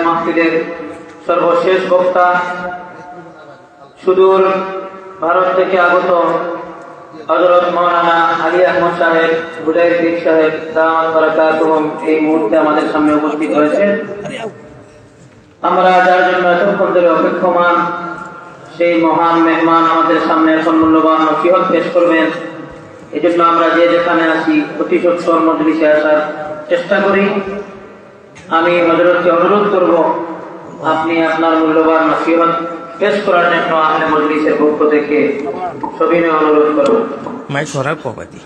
মাহফিলের সর্বশেষ বক্তা সুদূর ভারত থেকে আগত হযরত মাওলানা আলী আহমদ সাহেব হুদাইর সাহেব দাওয়াত বারাকাতুহু এই মুহূর্তে আমাদের সামনে উপস্থিত হয়েছেন। আমরা যার জন্য এতক্ষণ ধরে অপেক্ষমান সেই মহান মেহমান আমাদের সামনে এখন মূল্যবান নসিহত পেশ করবেন। এই জন্য আমরা যে যেখানে আছি অতি সত্বর মজলিসে আসার চেষ্টা করি। আমি হযরতকে অনুরোধ করব আপনি আপনার মূল্যবান নসিহত পেশ করার জন্য আহলে মজলিসের পক্ষ থেকে সবিনয় অনুরোধ করব। মাইক ধরার প্রবাদী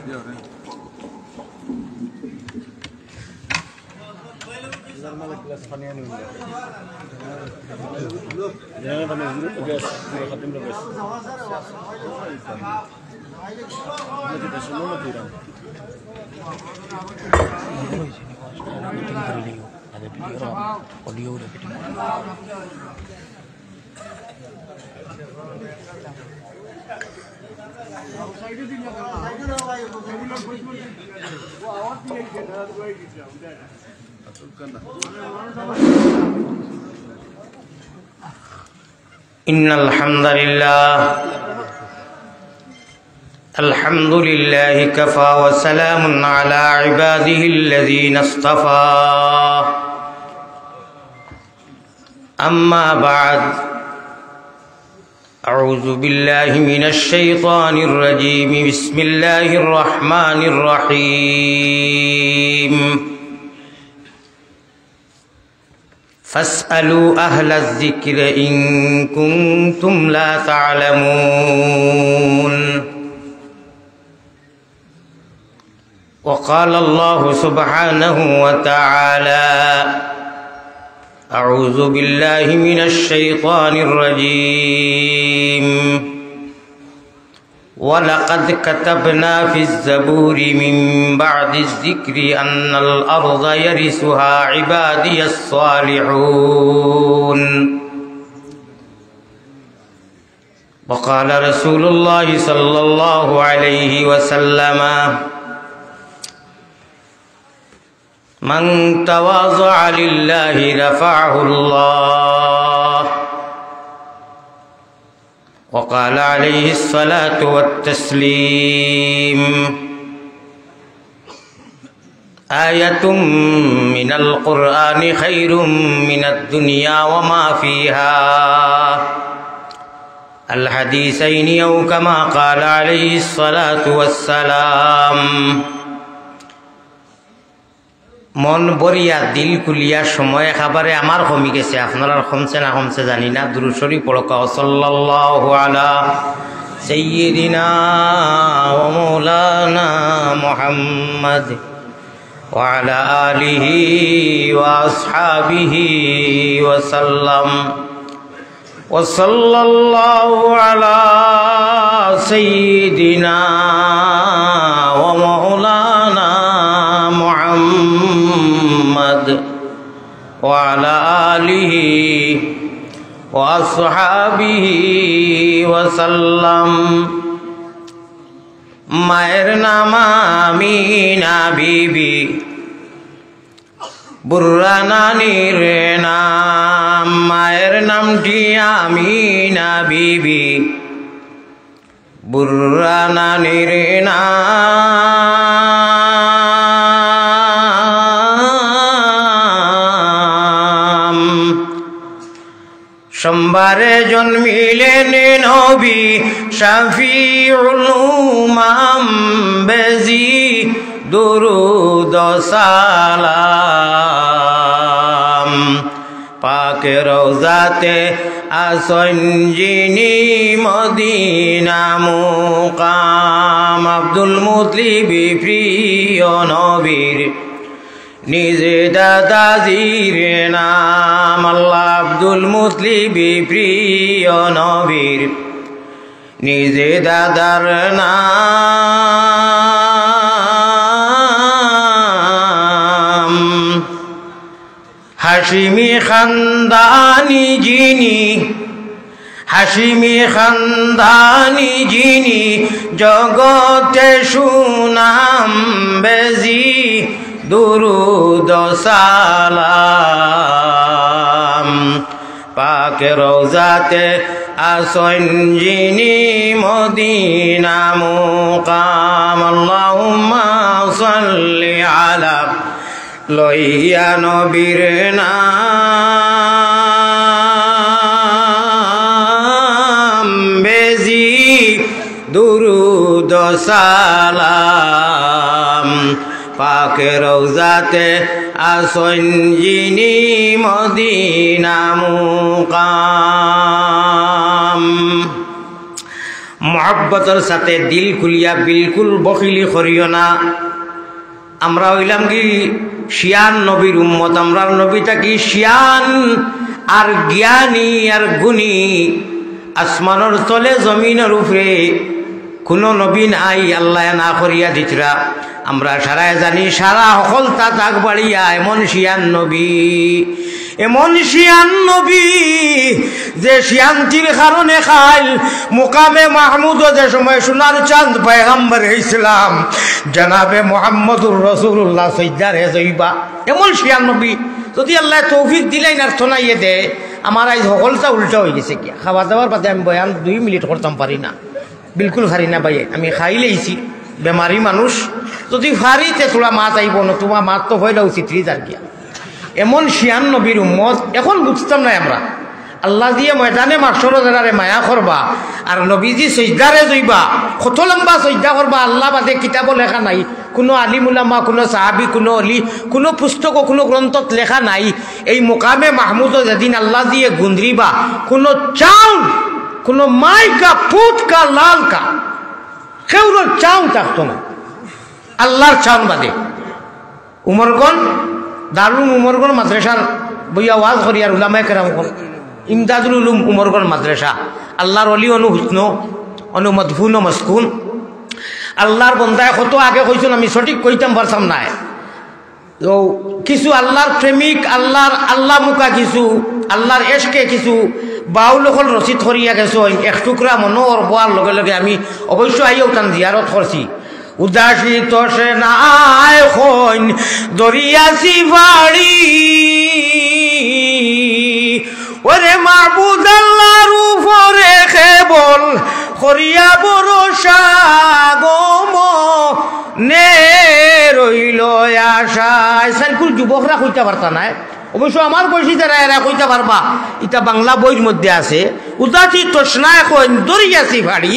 ইন্নাল হামদুলিল্লাহ আলহামদুলিল্লাহি কাফা ওয়া সালামুন আলা ইবাদিহিল্লাযীনা ইসতাফা আম্মা বা'দ আউযু বিল্লাহি মিনাশ শাইতানির রাজীম বিসমিল্লাহির রহমানির রহিম فاسألوا أهل الذكر إن كنتم لا تعلمون وقال الله سبحانه وتعالى أعوذ بالله من الشيطان الرجيم ولقد كتبنا في الزبور من بعد الذكر أن الأرض يرثها عبادي الصالحون وقال رسول الله صلى الله عليه وسلم من تواضع لله رفعه الله وقال عليه الصلاة والتسليم آية من القرآن خير من الدنيا وما فيها الحديثين أو كما قال عليه الصلاة والسلام মন বরিয়া দিল কুলিয়া সময় খাবারে আমার কমি গেছে, আপনারা কমছে না কমছে জানি না। দুরূদ শরীফ পড়ো সাল্লাল্লাহু আলা সাইয়্যিদিনা ওয়া মাওলানা মুহাম্মদ ওয়া আলা আলিহি ওয়া আসহাবিহি ওয়া সাল্লাম ওয়া সাল্লাল্লাহু আলা সাইয়্যিদিনা ওয়া মাওলানা মুহাম্মদ ওয়া আলা আলিহি ওয়া আসহাবিহি ওয়া সাল্লাম। মায়ের নাম আমিনা বিবি, বুর্রা নানির নাম। মায়ের নামটি আমিনা বিবি, বুর্রা নানির নাম। সোমবারে জন্মিলেন নবী শাফিউল উম্মাম, বেজি দুরুদ সালাম। পাকে রওজাতে আসন যিনি মদিনা মুকাম। আব্দুল মুত্তালিব প্রিয় নবীর নিজে দাদাজির নাম। আল্লাহ আব্দুল মুত্তালিব প্রিয় নবীর নিজে দাদার নাম। হাশিমি খানদানি যিনি, হাশিমি খানদানি যিনি জগতে সুনাম, বেজি দুরুদ সালাম। পাক রওজাতে আসন যিনি মদিনা মুকাম আল্লাহুম্মা সাল্লি আলা লইয়া নবীর নাম বেজি দুরুদ সালাম পাক রওজাতে আসন যিনি মদিনা মুকাম মহব্বতের সাথে দিল খুলিয়া বিলকুল বখিলি করিও না। আমরা হইলাম কি শিয়ান নবীর উম্মত, আমরা নবীটা কি শিয়ান আর জ্ঞানী আর গুণী। আসমানের তলে জমিনের উপরে কোনো নবী নাই আল্লাহ না করিয়া দিতরা। আমরা সারাই জানি সারা সকলতা তাক বাড়িয়া এমন শিয়ান নবী, এমন শিয়ান নবী যে শিয়ান্তির কারণে খাইল মুকামে মাহমুদ যে সময় সোনার চাঁদ পয়গম্বর ইসলাম জনাবে মুহাম্মদুর রাসূলুল্লাহ সৈদারে জইবা এমন শিয়ান নবী। যদি আল্লাহ তৌফিক দিলেন আর শোনাইয়ে দে, আমার আজ সকলটা উল্টা হয়ে গেছে। কি খাওয়া দাওয়ার বাদে আমি বয়ান 2 মিনিট করতাম পারি না, বিলকুল পারি না ভাই। আমি খাই লেইছি, বেমারি মানুষ, যদি ফারিতে তোলা মাত আইব না, তোমার মাত তো হইলে উচিত রিজার গিয়া। এমন শিয়ান নবীর উম্মত এখন বুঝতাম না আমরা। আল্লাহ দিয়ে ময়দানে মাসর যারা মায়া করবা আর নবীজি সজদারে জইবা, কত লম্বা সজদা করবা। আল্লাহ বাদে কিতাব লেখা নাই, কোনো আলিম উলামা, কোনো সাহাবি, কোনো অলি, কোনো পুস্তক, কোনো গ্রন্থত লেখা নাই। এই মুকামে মাহমুদ যেদিন আল্লাহ দিয়ে গুন্দ্রিবা, কোনো চাউল, কোনো মাইকা পুটকা লালকা কেউর চাউল থাকতো না আল্লাহর চাউন বাদে। উমরগণ দারুল উমরগণ মাদ্রাসার বইয়া ওয়াজ করি আর উলামায়ে কেরাম ইমদাদুল উলুম উমরগণ মাদ্রাসা। আল্লাহর অলি অনু হুসন অনু মদফুন ও মসকুন। আল্লাহর বন্দায় কত আগে কইছেন, আমি সঠিক কইতাম পারতাম না। তো কিছু আল্লাহর প্রেমিক, আল্লাহ মুখা কিছু আল্লাহর এশকে কিছু বাউল হল রচিত করিয়া গেছ। এক টুকরা মনোর বোয়ার লগে লগে আমি অবশ্য আইও টান জিয়ারত করছি। উদাসী তোষে নাই হইন দরিয়াছি বাড়ি, ওরে মাহবুদ আল্লাহর উপরে কেবল করিয়া ভরসা গম নে রইল আশায়। সাইকুল যুবকরা কইতে পারতা নাই, অবশ্য আমার বয়সী যারা এরা কইতে পারবা। এটা বাংলা বইয়ের মধ্যে আছে। উদাসী তৃষ্ণা এখন দরিয়াছি ভাড়ি,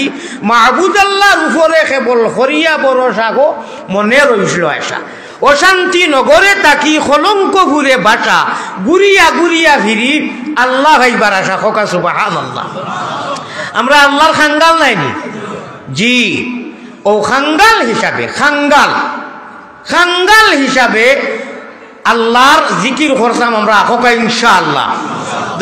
মাহবুদ আল্লাহর উপরে কেবল হরিয়া ভরসা গো মনে রইল আশা। অশান্তি নগরে তাকি কলঙ্ক ঘুরে বাসা, গুরিয়া গুরিয়া ফিরি আল্লাহ ভাইবার আশা। খোকা সুবহানাল্লাহ। আমরা আল্লাহর খাঙ্গাল নাইনি জি, ও খাঙ্গাল হিসাবে আল্লাহর জিকির করতাম আমরা। খোকা ইনশাআল্লাহ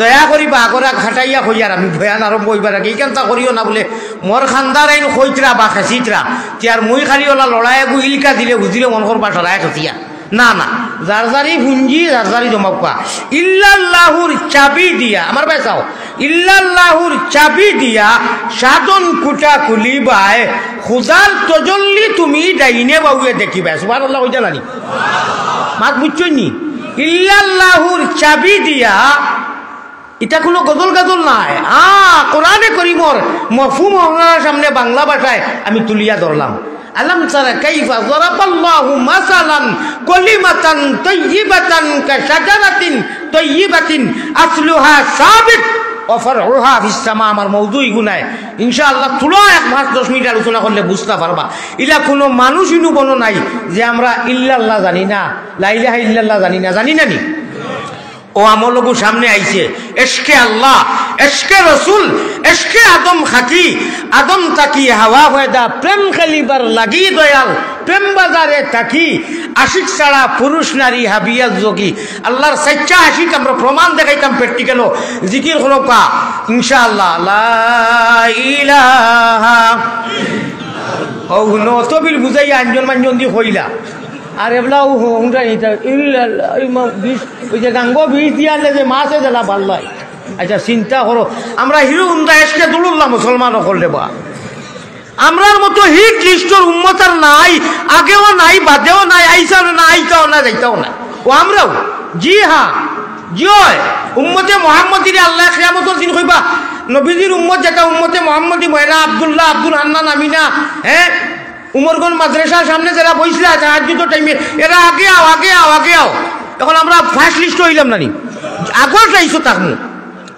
দয়া করি বাগরা খাটাইয়া কইয়ার আমি ভয়ান আরম্ভ হইবার আগে এইখানটা করিও না বলে মোর খান্দার আইন খৈতরা বা খেঁচিতরা তিয়ার মুই খালি ওলা লড়াই গুইলকা দিলে বুঝিলে মন করবা সরাই খেঁচিয়া না না। জারজারি ভুঞ্জি জারজারি জমাকা ইল্লাল্লাহুর চাবি দিয়া আমার ভাই চাও, ইল্লাল্লাহুর চাবি দিয়া সাধন কুটা খুলিবাই, খুদার তজল্লি তুমি ডাইনে বাউয়ে দেখিবাই। সুবহানাল্লাহ কইতা নানি মাত বুঝছই নি? ইল্লাল্লাহুর চাবি দিয়া, এটা কোনো গজল গাজল নাই। কোরআনে করিমর মফহুম আপনার সামনে বাংলা ভাষায় আমি তুলিয়া ধরলাম। আলম তারা কাইফা যারাবাল্লাহু মাসালান কালিমাতান তাইয়িবাতান কাশাজারাতিন তাইয়িবাতিন আসলুহা সাবিত ওয়া ফারউহা ফিস সামা। আমার মওদুই গুনায় ইনশাআল্লাহ তুলো 1 মাস 10 মিনিট আলোচনা করলে বুঝতে পারবা। ইলা কোনো মানুষই বনো নাই যে আমরা ইল্লাল্লাহ জানি না, লা ইলাহা ইল্লাল্লাহ জানি না, জানি না নি? ও আমলগু সামনে আইছে এশকে আল্লাহ, এশকে রসুল, এশকে আদম খাকি, আদম তাকি হাওয়া হয়দা প্রেম খেলিবার লাগি দয়াল, প্রেম বাজারে তাকি আশিক ছাড়া পুরুষ নারী হাবিয়া যোগী। আল্লাহর সাচ্চা আশিক আমরা প্রমাণ দেখাইতাম প্র্যাকটিক্যাল জিকির হলো কা ইনশাআল্লাহ। লা ইলাহা ও নতবিল বুঝাইয়া আঞ্জন মাঞ্জন দি হইলা আর এবলাও হুন্ডা নিতে ওই যে গাঙ্গ বিষ দিয়ালে যে মাছে জ্বালা পাল্লাই। আচ্ছা চিন্তা করো, আমরা হিরো হুন্ডা এসকে দুলুল্লাহ মুসলমান করলে বা আমরার মতো হি খ্রিস্টর উম্মতার নাই, আগেও নাই, বাদেও নাই, আইসাও না, আইতাও না, যাইতাও না। ও আমরাও জি হ্যাঁ জয় উম্মতে মুহাম্মদিরে আল্লাহ কিয়ামতের দিন কইবা নবীজির উম্মত যেটা উম্মতে মুহাম্মদি ময়না আব্দুল্লাহ আব্দুল হান্নান আমিনা হ্যাঁ উমরগঞ্জ মাদ্রাসার সামনে যারা বইছিল তাহাজ্জুদের টাইমে এরা আগে আও আগে আও আগে আও এখন আমরা ফার্স্ট লিস্ট হইলাম নানি আগর চাইছো তাকমু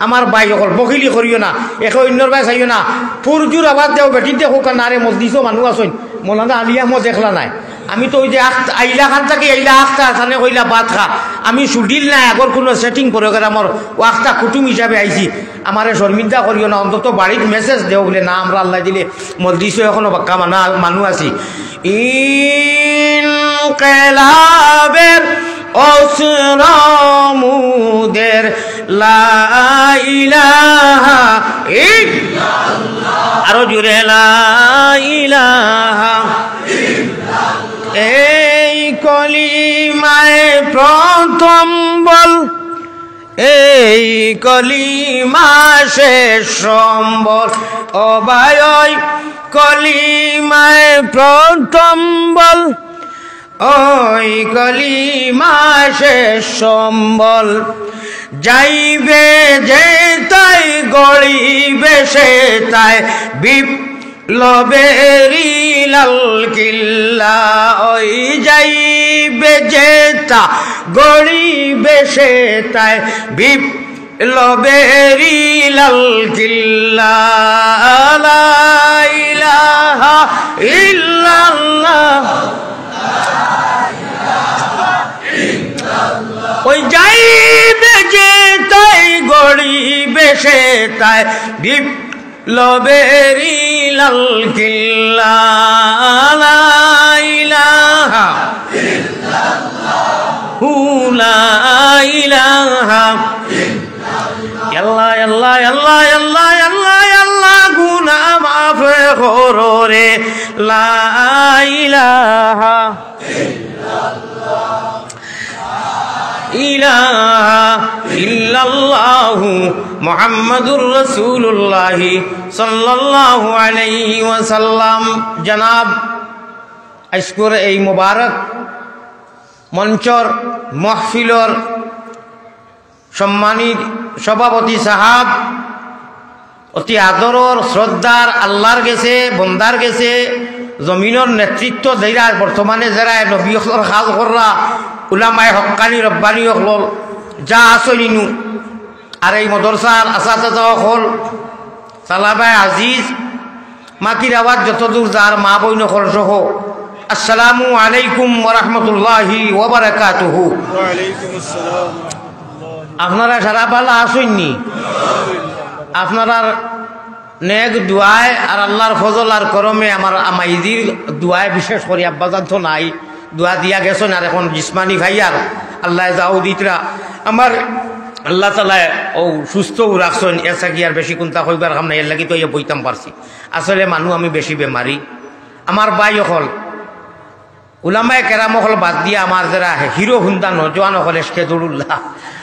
আমার ভাই অকল বকিলি করিও না একে অন্যর ভাই চাইও না ফুরজুর আবাদ দেও বেটি দেখো কানারে মসজিদও মানুষ আসইন মৌলানা আলিয়া মো দেখলা নাই আমি তো ওই যে আইলা খান থাকি আইলা আখতা থানে কইলা ভাত খা আমি সুডিল নাই আগর কোনো সেটিং করে গেলে আমার ওয়াক্তা কুটুম হিসাবে আইছি আমারে শর্মিন্দা করিও না অন্তত বাড়ির মেসেজ দেও বলে না আমরা আল্লাহ দিলে মসজিদও এখনো বাক্কা মানুষ আছি ইনকিলাবের অসরামুদের লা ইলাহা ইল্লাল্লাহ আরো জোরে লা ইলাহা ইল্লাল্লাহ এই কলিমায় প্রথম বল এই কলিমা শেষ সম্বল অবায় কলিমায় প্রথম বল ওই কলিমা শেষ সম্বল যাইবে যে তাই গড়িবে সে তাই বিপ্লবেরি লাল কিল্লা ওই যাইবে যে তা গড়িবে সে তাই বিপ্লবেরি লাল কিল্লা লা ইলাহা ইল্লাল্লাহ ওই যাইবে যে তাই গড়িবে সে তাই বিপ্লবেরি লাল কিল্লা লা ইলাহা ইল্লাল্লাহু লা ইলাহা ইল্লাল্লাহ আল্লাহ আল্লাহ আল্লাহ আল্লাহ আল্লাহ গুনাহ মাফ করো রে লা ইলাহা ইল্লাল্লাহ ইলাহা ইল্লাল্লাহু মুহাম্মাদুর রাসূলুল্লাহ সাল্লাল্লাহু আলাইহি ওয়াসাল্লাম। জনাব আজকের এই মুবারক মঞ্চর মাহফিলর সম্মানিত সভাপতি সাহাব, অতি আদরর শ্রদ্ধার আল্লাহর গেছে বন্দার গেছে জমিনের নেতৃত্ব যারা বর্তমানে যারা নবী খাল কররা উলামায়ে হক্কানি রব্বানি হল যা আসইনু আর এই মদরসার আসাসা হল সালাবাই আজিজ মাতির আওয়াজ যতদূর যার মা বইন হল সহ আসসালামু আলাইকুম ওয়া রাহমাতুল্লাহি ওয়া বারাকাতুহু। আপনারা সারা পালা আসইননি আপনারা নেক দুয়ায় আর আল্লাহর ফজল আর করমে আমার আমাইদির দুয়ায় বিশেষ করে আব্বাজান তো নাই দোয়া দিয়া গেছেন আর এখন জিসমানি ভাইয়ার আল্লাহ জাউদিতরা আমার আল্লাহ তালা ও সুস্থও রাখছেন এর সাকি আর বেশি কোনটা হইবার কাম নাই এর লাগি তো ইয়ে বইতাম পারছি। আসলে মানুষ আমি বেশি বেমারি আমার বাই হল উলামায়ে কেরাম হল বাদ দিয়া আমার যারা হিরো হুন্দা নজওয়ান হল এশকেদুল্লাহ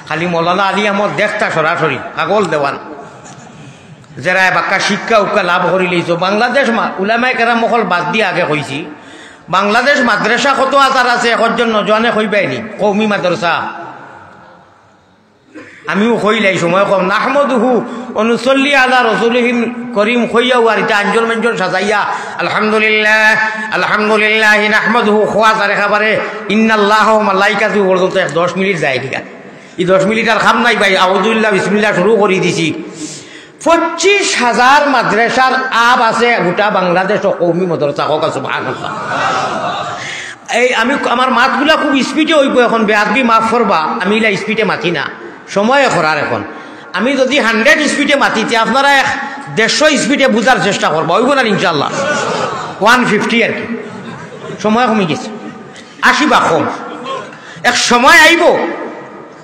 খালি মৌলানা আলী আমার দেখতা সরাসরি পাগল দেওয়ান যারা বাক্কা শিক্ষা উক্কা লাভ করি লইছো বাংলাদেশ উলামায়ে কেরাম হল বাদ দিয়া আগে কইছি বাংলাদেশ মাদ্রাসা কত আচার আছে একজন নজওয়ানে কইবাইনি কৌমি মাদ্রাসা আমিও কইলাই সময় কম নাহমদুহু অনুসল্লি আলা রাসূলিহিম করিম কইয়াও আর এটা আঞ্জল মঞ্জল সাজাইয়া আলহামদুলিল্লাহ আলহামদুলিল্লাহ নাহমদুহু খোয়া তারে খাবারে ইন্নাল্লাহ ওয়া মালাইকাতুহু পর্যন্ত 10 মিনিট যায় ঠিক আছে এই 10 মিনিট আর খাম নাই ভাই আউযুবিল্লাহ বিসমিল্লাহ শুরু করে দিছি। 25,000 মাদ্রাসার আব আছে গোটা বাংলাদেশ ও কৌমি মাদ্রাসা হোক সুবহানাল্লাহ। এই আমি আমার মাতগুলা খুব স্পিডে হইব এখন বেআদবি মাফ করবা আমি ইলা স্পিডে মাতি না সময় করার এখন আমি যদি 100 স্পিডে মাতিতে আপনারা 150 স্পিডে বুঝার চেষ্টা করবো হইব না ইনশাল্লাহ 150 আর কি সময় কমে গেছে আসিবা কম এক সময় আইব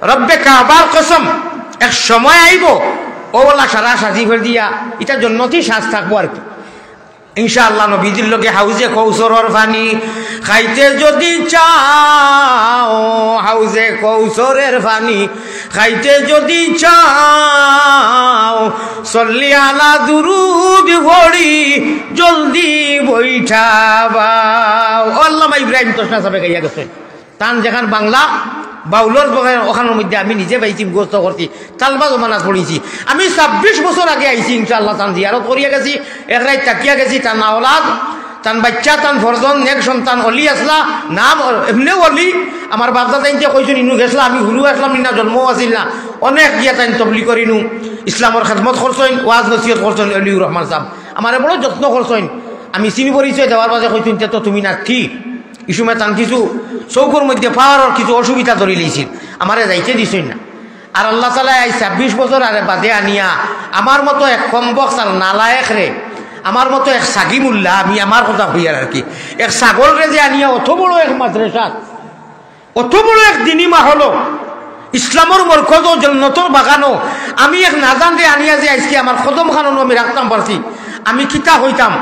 রব্বে কাবার কসম এক সময় আইব ওলা সারা সাজি ফের দিয়া এটা জন্নতি শ্বাস থাকবো আর কি ইনশাআল্লাহ। নবীজির লোকে হাউজে কৌসরের পানি খাইতে যদি চাও হাউজে কৌসরের পানি খাইতে যদি চাও সল্লি আলা দুরুদ পড়ি জলদি বৈঠাবাও। আল্লামা ইব্রাহিম তোষনা সাহেব গাইয়া গেছে তান যেখান বাংলা বাউলর ওখানের মধ্যে আমি নিজে পাইছি মুখস্থ করছি তালবা জমানাত পড়েছি আমি 26 বছর আগে আইছি ইনশাআল্লাহ তান জিয়ারত করিয়া গেছি এক রাত তাকিয়া গেছি তার না ওলাদ তান বাচ্চা তান ফরজন নেক সন্তান অলি আসলা নাম এমনি অলি আমার বাপদা তাইনতে কইছেন ইনু গেছলা আমি হুলু আসলাম ইনা জন্ম আছিল না অনেক গিয়া তাইন তবলি করিনু ইসলামর খেদমত করছেন ওয়াজ নসিহত করছেন অলিউর রহমান সাহেব আমার বড় যত্ন করছেন আমি চিনি পরিচয় দেওয়ার মাঝে কইছেন তো তুমি না ঠিক এই সময় তান কিছু চৌকর মধ্যে পাওয়ার কিছু অসুবিধা ধরে লিয়েছিল আমারে যাইতে দিছেন না আর আল্লাহ তাআলা এই 26 বছর আরে বাদে আনিয়া আমার মতো এক কমবক্স আর নালায়েক রে আমার মতো এক সাগিমুল্লাহ আমি আমার কথা হইয়ার আর কি এক ছাগল রে যে আনিয়া অত বড় এক মাদ্রাসা অত বড় এক দিনী মাহলো ইসলামর মরকজ ও জান্নাতের বাগানো আমি এক নাজান রে আনিয়া যে আজকে আমার কদম খানো আমি রাখতাম পারছি আমি কিতা হইতাম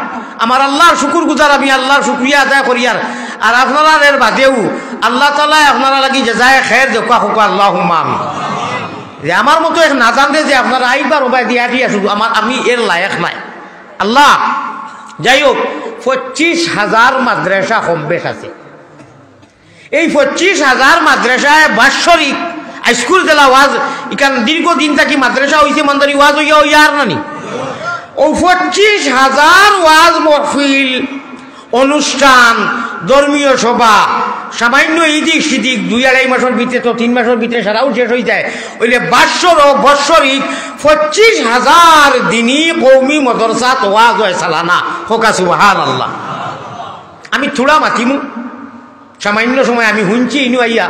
আমার আল্লাহর শুকুর গুজার আমি আল্লাহর শুকরিয়া আদায় করিয়ার আর আপনারা এর বাদেও আল্লাহ তাআলা আপনারা লাগি জাযায়ে খায়ের দেখা হোক আল্লাহুম্মা আমিন যে আমার মতো এক নাজান রে যে আপনারা আইবার ওবাই দিয়া দিয়া শুধু আমি এর লায়ক নাই আল্লাহ যাই হোক 25,000 মাদ্রাসা কম বেশ আছে এই 25,000 মাদ্রাসায় বাৎসরিক স্কুল জেলা ওয়াজ ইকান দীর্ঘদিন থাকি মাদ্রাসা হইছে মন্দারি ওয়াজ হইয়া ইয়ার নানি ও 25,000 ওয়াজ মাহফিল অনুষ্ঠান ধর্মীয় সভা সামান্য ইদিক সিদিক 2-2.5 মাসের ভিতরে তো 3 মাসের ভিতরে সারাও শেষ হয়ে যায় ওইলে বাৎসরিক 25,000 দিনই কৌমি মাদ্রাসাত ওয়াজ হয় সালানা হোকা সুবহানাল্লাহ আমি থোড়া মাতিমু সামান্য সময় আমি শুনছি ইনু আইয়া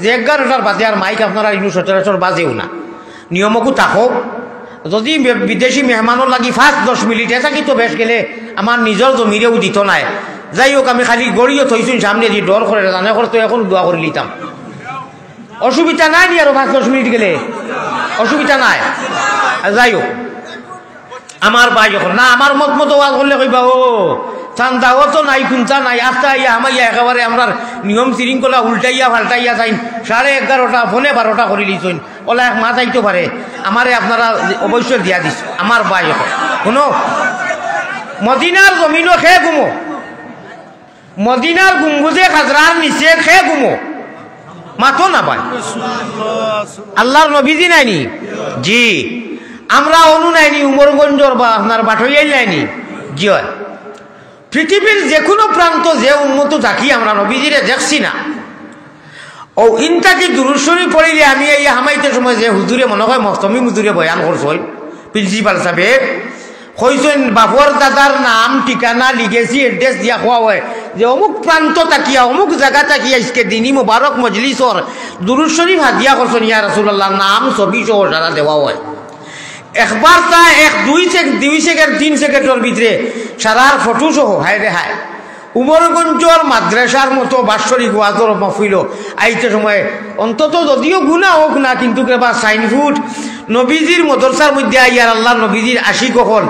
যে 11টার বাজে আর মাইক আপনারা ইনু সচরাচর বাজেও না নিয়মকও থাকো যদি বিদেশি মেহমানের লাগি 5-10 মিনিট থাকি তো বেশ গেলে আমার নিজের জমিরেও দিত নাই যাই হোক আমি খালি গড়িয়ে থইছুন সামনে দিয়ে ডর করে জানে করতো এখন দোয়া করে লিতাম অসুবিধা নাই নি আরো 5-10 মিনিট গেলে অসুবিধা নাই যাই হোক আমার ভাই যখন না আমার মত মতো ওয়াজ করলে কইবা ও চান্দাও তো নাই খুঁজা নাই আস্তে আইয়া আমাইয়া একেবারে আমরা নিয়ম শৃঙ্খলা উল্টাইয়া ফাল্টাইয়া যাইন 11:30 ফোনে 12টা করে লিছইন ওলা এক মা যাইতে পারে আমারে আপনারা অবশ্যই দিয়া দিস আমার ভাই যখন শুনো মদিনার জমিনও খেয়ে ঘুমো মদিনার গুম্বুজে খাজরার নিচে খেয়ে ঘুমো মাতো না ভাই আল্লাহর নবীজি নাইনি জি আমরা অনু নাইনি উমরগঞ্জর বা আপনার বাটইয়াই নাইনি জি হয় পৃথিবীর যে কোনো প্রান্ত যে উন্নত থাকি আমরা নবীজিরে দেখছি না ও ইনটাকে দুরূদ শরীফ পড়িলে আমি এই হামাইতে সময় যে হুজুরে মনে হয় মস্তমি হুজুরে বয়ান করছই প্রিন্সিপাল সাহেব কইছেন বাপর দাদার নাম ঠিকানা লিখেছি এড্রেস দিয়া খোয়া হয় যে অমুক প্রান্ত তাকিয়া অমুক জায়গা তাকিয়া আজকে দিনী মুবারক মজলিসর দুরূদ শরীফ হাদিয়া করছেন ইয়া রাসূলুল্লাহ নাম ছবি সহ সারা দেওয়া হয় একবার তা 1-2 সেকেন্ড 3 সেকেন্ডের ভিতরে সারার ফটো সহ হায় রে হায় উমরগঞ্জর মাদ্রাসার মতো বাৎসরিক ওয়াজর মাহফিল আইতে সময় অন্তত যদিও গুণা হোক না কিন্তু কেবা সাইনফুট নবীজির মদরসার মধ্যে আইয়ার আল্লাহ নবীজির আশিক হল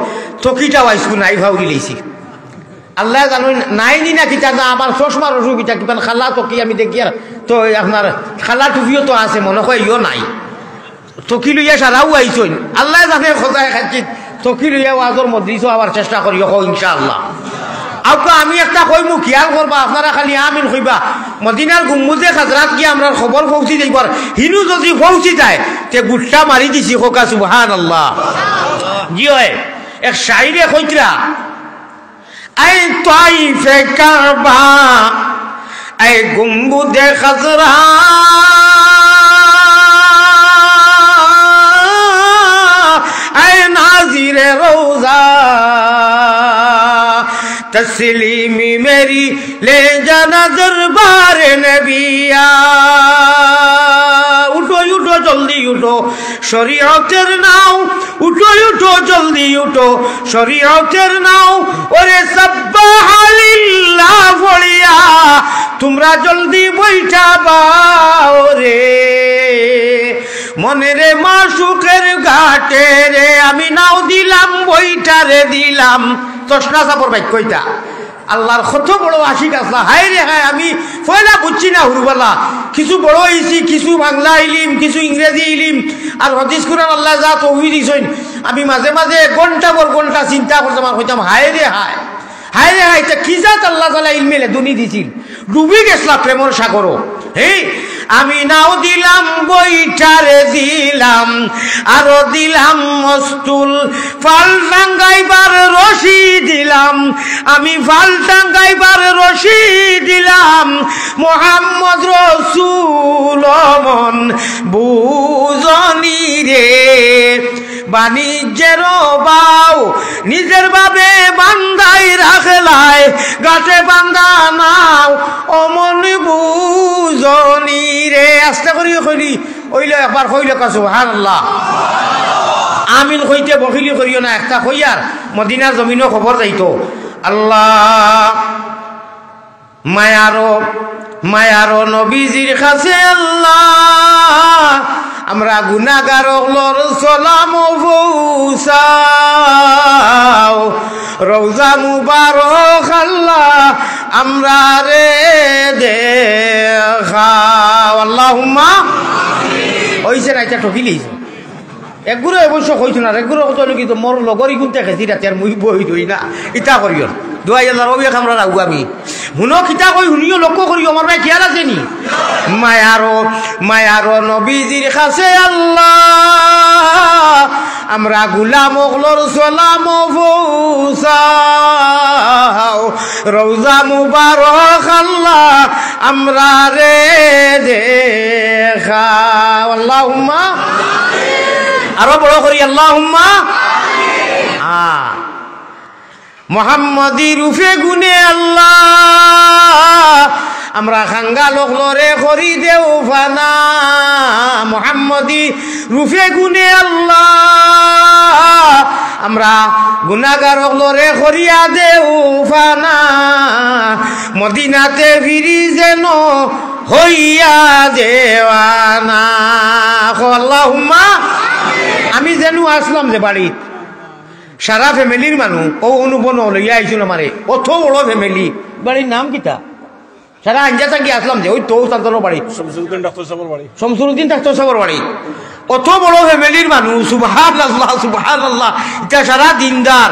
তকিটা ওয়াইসু নাই ভাউরি লেছি আল্লাহ জানুন নাই নি না কিতা না আমার চশমার অসুবিধা কিমান খালা তকি আমি দেখি আর তো আপনার খালা টুপিও তো আছে মনে হয় ইও নাই তকি লইয়া সারাও আইসইন আল্লাহ জানে খোঁজায় খাচ্ছি তকি লইয়া ওয়াজর মজলিসও আবার চেষ্টা করি হোক ইনশাআল্লাহ আউকা আমি একটা কইমু খেয়াল করবা আপনারা খালি আমিন কইবা মদিনার গুম্বুজে খাজরাত কি আমরা খবর পৌঁছি যাইবার হিনু যদি পৌঁছি যায় তে গুট্টা মারি দিছি হোকা সুবহানাল্লাহ জি হয় এক শাইরে কইতরা আই তাইফে কাবা আই গুম্বুজে খাজরা আই নাজিরে রওজা तस्लीमी मेरी ले जाना दरबार नबिया उठो उठो जल्दी उठो शरीयतेर नाও उठो उठो जल्दी उठो शरीयतेर नाও ওরে সুবহানাল্লাহ বলিয়া তোমরা জলদি বইটা বাও রে মনে রে মাসুকের ঘাটে রে আমি নাও দিলাম বইটা রে দিলাম তসনা সাপর বাইক কইতা আল্লাহর কত বড় আশিক আসলা হায় রে হায় আমি পয়লা বুঝছি না হুরবালা কিছু বড় হইছি কিছু বাংলা ইলিম কিছু ইংরেজি ইলিম আর হাদিস কুরআন আল্লাহ যা তৌহিদ দিছেন আমি মাঝে মাঝে ঘন্টা পর ঘন্টা চিন্তা করতাম আর কইতাম হায় রে হায় হায় রে হায় তা কি জাত আল্লাহ তাআলা ইলমে দুনি দিছিল ডুবি গেছলা প্রেমর সাগর হে আমি নাও দিলাম বইটারে দিলাম আরো দিলাম মস্তুল ফাল টাঙ্গাইবার রশি দিলাম আমি ফাল টাঙ্গাইবার রশি দিলাম মোহাম্মদ রসুল মন বুঝনি রে বাণিজ্যের বাউ নিজের ভাবে বান্ধাই রাখলাই গাছে বান্ধা নাও অমন বুঝনি রে আস্তে করি কইলি ওইলে একবার কইলে কা সুবহানাল্লাহ আমিন কইতে বখিলি করিও না একটা কইয়ার মদিনার জমিনও খবর যাইতো আল্লাহ মায়ারো নবীজির কাছে আল্লাহ আমরা গুনাহগার হলর সালাম পৌঁছাও রওজা মুবারক আল্লাহ আমরা রে দেখাও আল্লাহুম্মা আমিন ওইছে না এটা ঠকিলিস একগুলো অবশ্য কইছো না একগুলো কত লোক তো মোর লগরি গুনতে খেছি রাতে আর মুই বই দই না ইটা করিও দুয়াই আল্লাহ রবি আমরা রাখবো আমি শুনো কিতা কই শুনিও লক্ষ্য করিও আমার ভাই খেয়াল আছে নি মায়ারো নবীজির কাছে আল্লাহ আমরা গুলাম ওগলর সালাম পৌঁছাও রওজা মুবারক আল্লাহ আমরা রে দেখাও আল্লাহুম্মা আরো বড় করি আল্লাহুম্মা মোহাম্মদী রূপে গুনে আল্লাহ আমরা খাঙ্গা লোক লরে করি দেও ফানা মোহাম্মদী রূপে গুনে আল্লাহ আমরা গুনাহগার লরে করিয়া দেও ফানা মদিনাতে ফিরি যেন হইয়া দেওয়ানা আল্লাহুম্মা আমি যেন আসলাম যে বাড়িত সারা ফ্যামিলির মানুষ ও অনুপন লইয়া আইছিল আমারে অত বড় ফ্যামিলি বাড়ির নাম কিতা সারা আঞ্জা চাঙ্গি আসলাম যে ওই তো তাদের বাড়ি শমসুরউদ্দিন ডাক্তার সাহেবের বাড়ি অত বড় ফ্যামিলির মানুষ সুবহানাল্লাহ সুবহানাল্লাহ এটা সারা দিনদার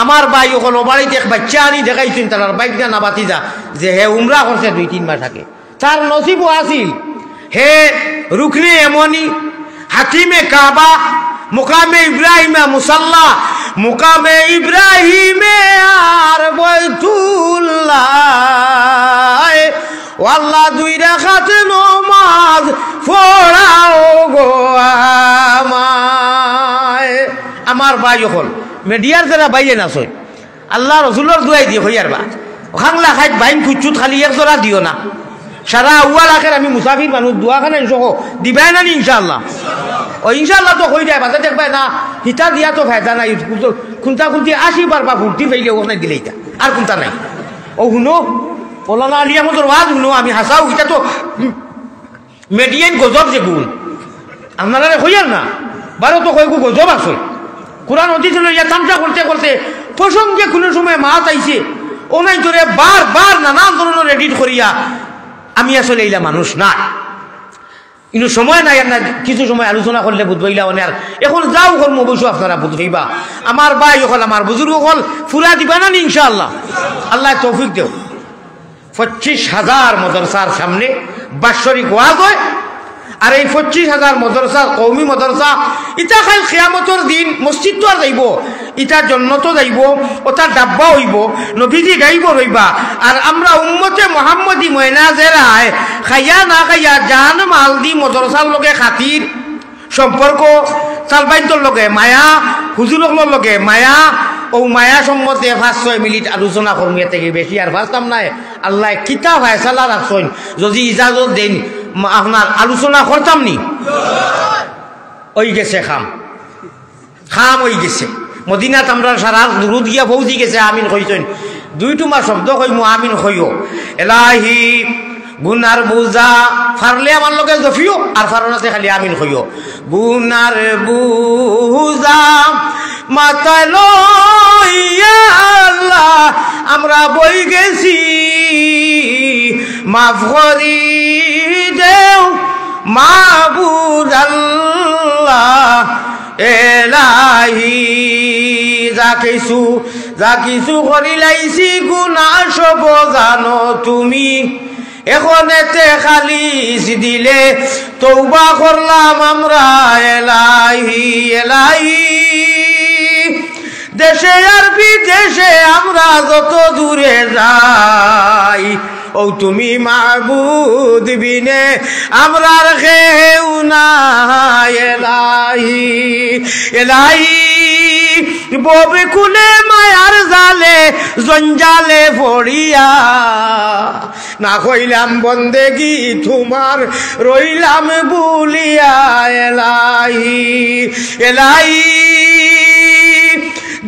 আমার ভাই ওখানে বাড়িতে এক বাচ্চা আনি দেখাইছেন তার বাইকটা না বাতিজা যে হে উমরা করছে 2-3 মাস আগে তার নসিবও আসিল হে রুকনে এমনি হাকিমে কাবা মুকামে ইব্রাহিমে মুসাল্লা মুকামে ইব্রাহিমে আর বাইতুল্লাহ আল্লাহ 2 রাকাত নামাজ পড়াও গো আমার ভাই হল মিডিয়ার যারা বাইয়ে নাচই আল্লাহ রসুলের দুয়াই দিয়ে হইয়ার বা খাংলা খাই বাইন খুচুত খালি এক জোড়া দিও না সারা আউয়াল আখের আমি মুসাফির মানুষ দোয়াখানা সহ দিবাই না ইনশাআল্লাহ ও ইনশাআল্লাহ তো হয়ে যায় বাজার দেখবাই না হিতা দিয়া তো ফায়দা নাই খুন্তা খুন্তি 80 বার বা ফুর্তি ফেলে ওখানে দিলে এটা আর কোনটা নাই ও শুনো ওলানা আলিয়া মতোর ওয়াজ শুনো আমি হাসাও এটা তো মেডিয়ান গজব যে গুণ আপনারা হইয়ার না বারো তো কয়েক গজব আসল কোরআন অতীত ইয়া তামসা করতে করতে প্রসঙ্গে কোনো সময় মাছ আইছে ও নাই তোরে বার নানান ধরনের এডিট করিয়া আমি আসলে এইলা মানুষ না কিন্তু সময় নাই আর না কিছু সময় আলোচনা করলে বুঝবাইলা অনেক এখন যাও কর্ম অবশ্য আপনারা বুঝবাইবা আমার ভাই হল আমার বুজুর্গ হল ফুরা দিবা না ইনশাআল্লাহ আল্লাহ তৌফিক দেও 25,000 মাদ্রাসার সামনে বাৎসরিক ওয়াজ হয় আর এই 25,000 মাদ্রাসা কওমি মাদ্রাসা ইটা খাই কিয়ামতের দিন মসজিদ তো আর যাইব ইটা জান্নাত যাইব ওটা ডাব্বা হইব নবীজি গাইব রইবা আর আমরা উম্মতে মুহাম্মদী ময়নাজেরায় খাইয়া না খাইয়া জান মাল দি মাদ্রাসার লগে খাতির সম্পর্ক সালবাইন্তর লগে মায়া হুজুরর লগে মায়া ও মায়া সম্বন্ধে 5-6 মিনিট আলোচনা করুন এর থেকে বেশি আর ভাবতাম নাই আল্লাহ কিতা ফয়সালা রাখছেন যদি ইজাজত দেন আপনার আলোচনা করতাম নি ওই গেছে খাম ওই গেছে মদিনাত আমরা সারা দুরুদ গিয়া পৌঁছি গেছে আমিন কইছেন 2 মাস শব্দ কইমু আমিন কইও এলাহি গুনার বুঝা ফারলে আমার লগে জফিও আর ফারনাতে খালি আমিন কইও গুনার বুঝা মাথায় লইয়া আল্লাহ আমরা বই গেছি মাফ করি দেও মাহবুব আল্লাহ এলাহি যা কিছু করি লাইছি গুনাহ সব জানো তুমি এখন এতে খালিস দিলে তওবা করলাম আমরা এলাহি এলাহি দেশে আর বিদেশে আমরা যত দূরে যাই ও তুমি মাবুদ বিনে আমরার কেউ নাই এলাহি এলাহি ববে কুলে মায়ার জালে জঞ্জালে পড়িয়া না কইলাম বন্দেগি তোমার রইলাম বলিয়া এলাহি এলাহি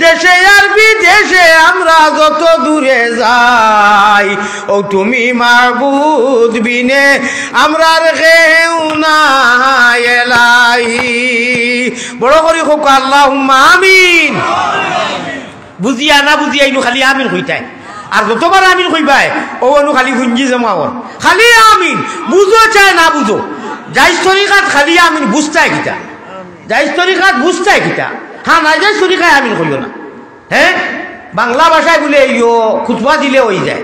দেশে আর বিদেশে আমরা যত দূরে যাই ও তুমি মাবুদ বিনে আমরার কেউ নাই এলাহি বড় করি হোক আল্লাহুম্মা আমিন বুঝিয়া না বুঝিয়া ইনু খালি আমিন কইতাই আর যতবার আমিন কইবাই ও অনু খালি গুঞ্জি জমাও খালি আমিন বুঝো চায় না বুঝো যাইস তরিকাত খালি আমিন বুঝতাই কিতা যাইস তরিকাত বুঝতাই কিতা হ্যাঁ না যাই তরিকায় আমিন করিও না হ্যাঁ বাংলা ভাষায় বলে ইয়ো খুতবা দিলে হয়ে যায়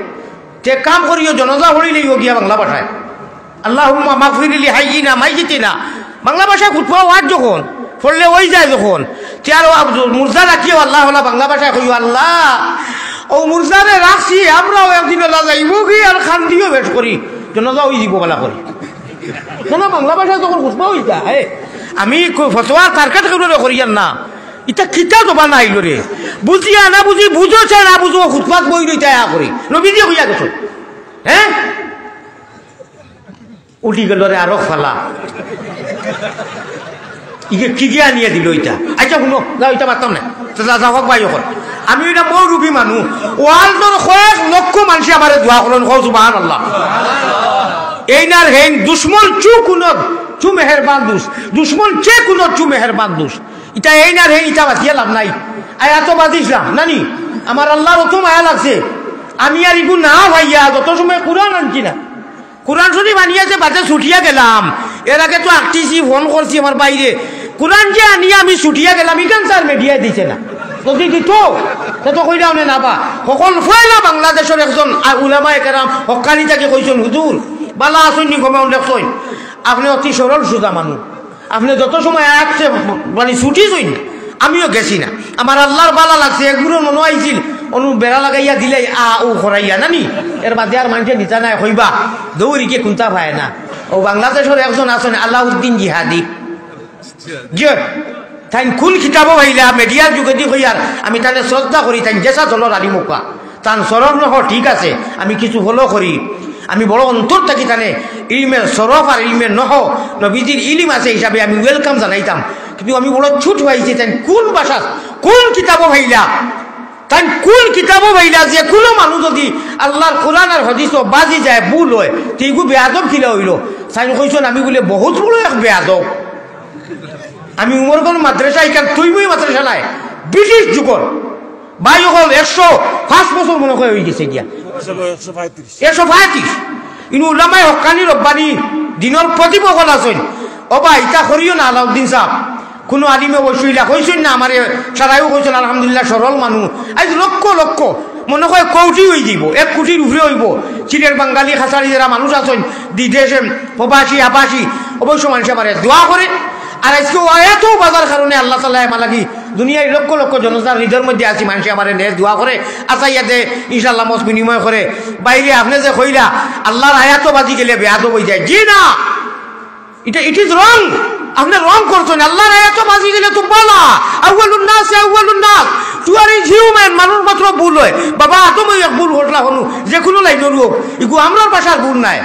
তে কাম করিও জনজা হরিলে ইয়ো গিয়া বাংলা ভাষায় আল্লাহুম্মা মাগফিরলি হাইয়িনা মাইয়িতিনা বাংলা ভাষায় খুতবা ওয়াজ যখন পড়লে ওই যায় যখন তে আর মুরজা রাখিও আল্লাহ হলা বাংলা ভাষায় কইও আল্লাহ ও মুরজারে রাখছি আমরাও একদিন আল্লাহ যাইব কি আর খান দিও বেশ করি জনজা ওই দিব বলা করি না বাংলা ভাষায় যখন খুতবা হয়ে যায় আমি ফতোয়া তারকাত করিয়ান না এটা কিতা তো বানাইল রে বুঝিয়া না বুঝি বুঝো চাই না বুঝো খুতবাত বই লইতে আয়া করি নবী দিয়ে হইয়া গেছ হ্যাঁ উঠি গেল রে আরো ফালা ইকে কি গিয়া নিয়ে দিল ওইটা আচ্ছা শুনো যা ওইটা মারতাম না যাওক ভাই এখন আমি ওইটা বড় রূপী মানুষ ওয়ার্ল্ডর কয়েক লক্ষ মানুষ আমার দোয়া করেন সুবহানাল্লাহ এই নার হেন দুশ্মন চু কুনত চু মেহেরবান দুশ্মন চে কুনত চু মেহেরবান এটা এই না রে এটা বাঁচিয়ে লাভ নাই আয়া তো বাঁচিছিলাম নানি আমার আল্লাহর অত মায়া লাগছে আমি আর ইগু না ভাইয়া যত সময় কোরআন আনছি না কোরআন শরীফ আনিয়াছে বাজে ছুটিয়া গেলাম এর আগে তো আঁকটিছি ফোন করছি আমার বাইরে কোরআন যে আনিয়া আমি ছুটিয়া গেলাম ইখান স্যার মিডিয়া দিছে না যদি দিত তো কইরাও নে না বা সকল ফয়লা বাংলাদেশের একজন উলামায়ে কেরাম হক্কানি তাকে কইছেন হুজুর বালা আসুন নি কমে দেখছেন আপনি অতি সরল সুজা মানুষ আপনি যত সময় আসছে মানে ছুটি যাইন আমিও গেছি না আমার আল্লাহর বালা লাগছে একগুলো মনে আইছিল অনু বেড়া লাগাইয়া দিলে ও খরাইয়া নানি এর বাদে আর মানুষের নিচা নাই হইবা দৌড়িকে কুন্তা পায় না ও বাংলাদেশের একজন আছেন আলাউদ্দিন জিহাদি যে তাই কোন খিতাব ভাইলা মিডিয়ার যুগেদি হইয়ার আমি তাহলে শ্রদ্ধা করি তাই জেসা চলর আলি মুখা তান সরব নহ ঠিক আছে আমি কিছু হলো করি আমি বড় অন্তর থাকি তানে ইলমের সরফ আর ইলমের নহ নবীজির ইলিম আছে হিসাবে আমি ওয়েলকাম জানাইতাম কিন্তু আমি বড় ছুট হয়েছি তাই কোন ভাষা কোন কিতাব ভাইলা তাই কোন কিতাব ভাইলা যে কোনো মানুষ যদি আল্লাহর কোরআন আর হাদিস বাজি যায় ভুল হয় সেইগু বেয়াদব খিলা হইল সাইন কইছেন আমি বলে বহুত বড় এক বেয়াদব আমি উমরগঞ্জ মাদ্রাসা এখান তুইমই মাদ্রাসা নাই ব্রিটিশ যুগর ভাই হল 105 বছর মনে হয় হয়ে গেছে গিয়া 135 ইনু উলামায়ে হক্কানি রব্বানি দিনের প্রতিপকল আছেন ও ভাই ইটা করিও না আলাউদ্দিন সাহেব কোনো আলিমে বসইলা কইছেন না আমারে সারাইও কইছেন আলহামদুলিল্লাহ সরল মানুষ আজ লক্ষ লক্ষ মনে হয় কোটি হয়ে যাব 1 কোটির উপরে হইব চিলের বাঙালি খাসারি যারা মানুষ আছেন বিদেশে প্রবাসী আবাসী অবশ্য মানুষ আমারে দোয়া করে আর আজকে এত বাজার কারণে আল্লাহ তাআলা মালাকি দুনিয়ায় লক্ষ লক্ষ জনতার হৃদয়ের মধ্যে আছি মানুষ আমার নেজ দোয়া করে আচ্ছা ইয়াতে ইনশাআল্লাহ মত বিনিময় করে বাইরে আপনি যে কইলা আল্লাহর আয়াত বাজি গেলে বেয়াদব হয়ে যায় জি না এটা ইট ইজ রং আপনি রং করছেন আল্লাহর আয়াত বাজি গেলে তো বলা আউয়ালুন নাস টু আর ইজ হিউম্যান মানুষ মাত্র ভুল হয় বাবা তুমি এক ভুল ঘটলা হনু যে কোনো লাইনের হোক ইগু আমরার ভাষার ভুল নাই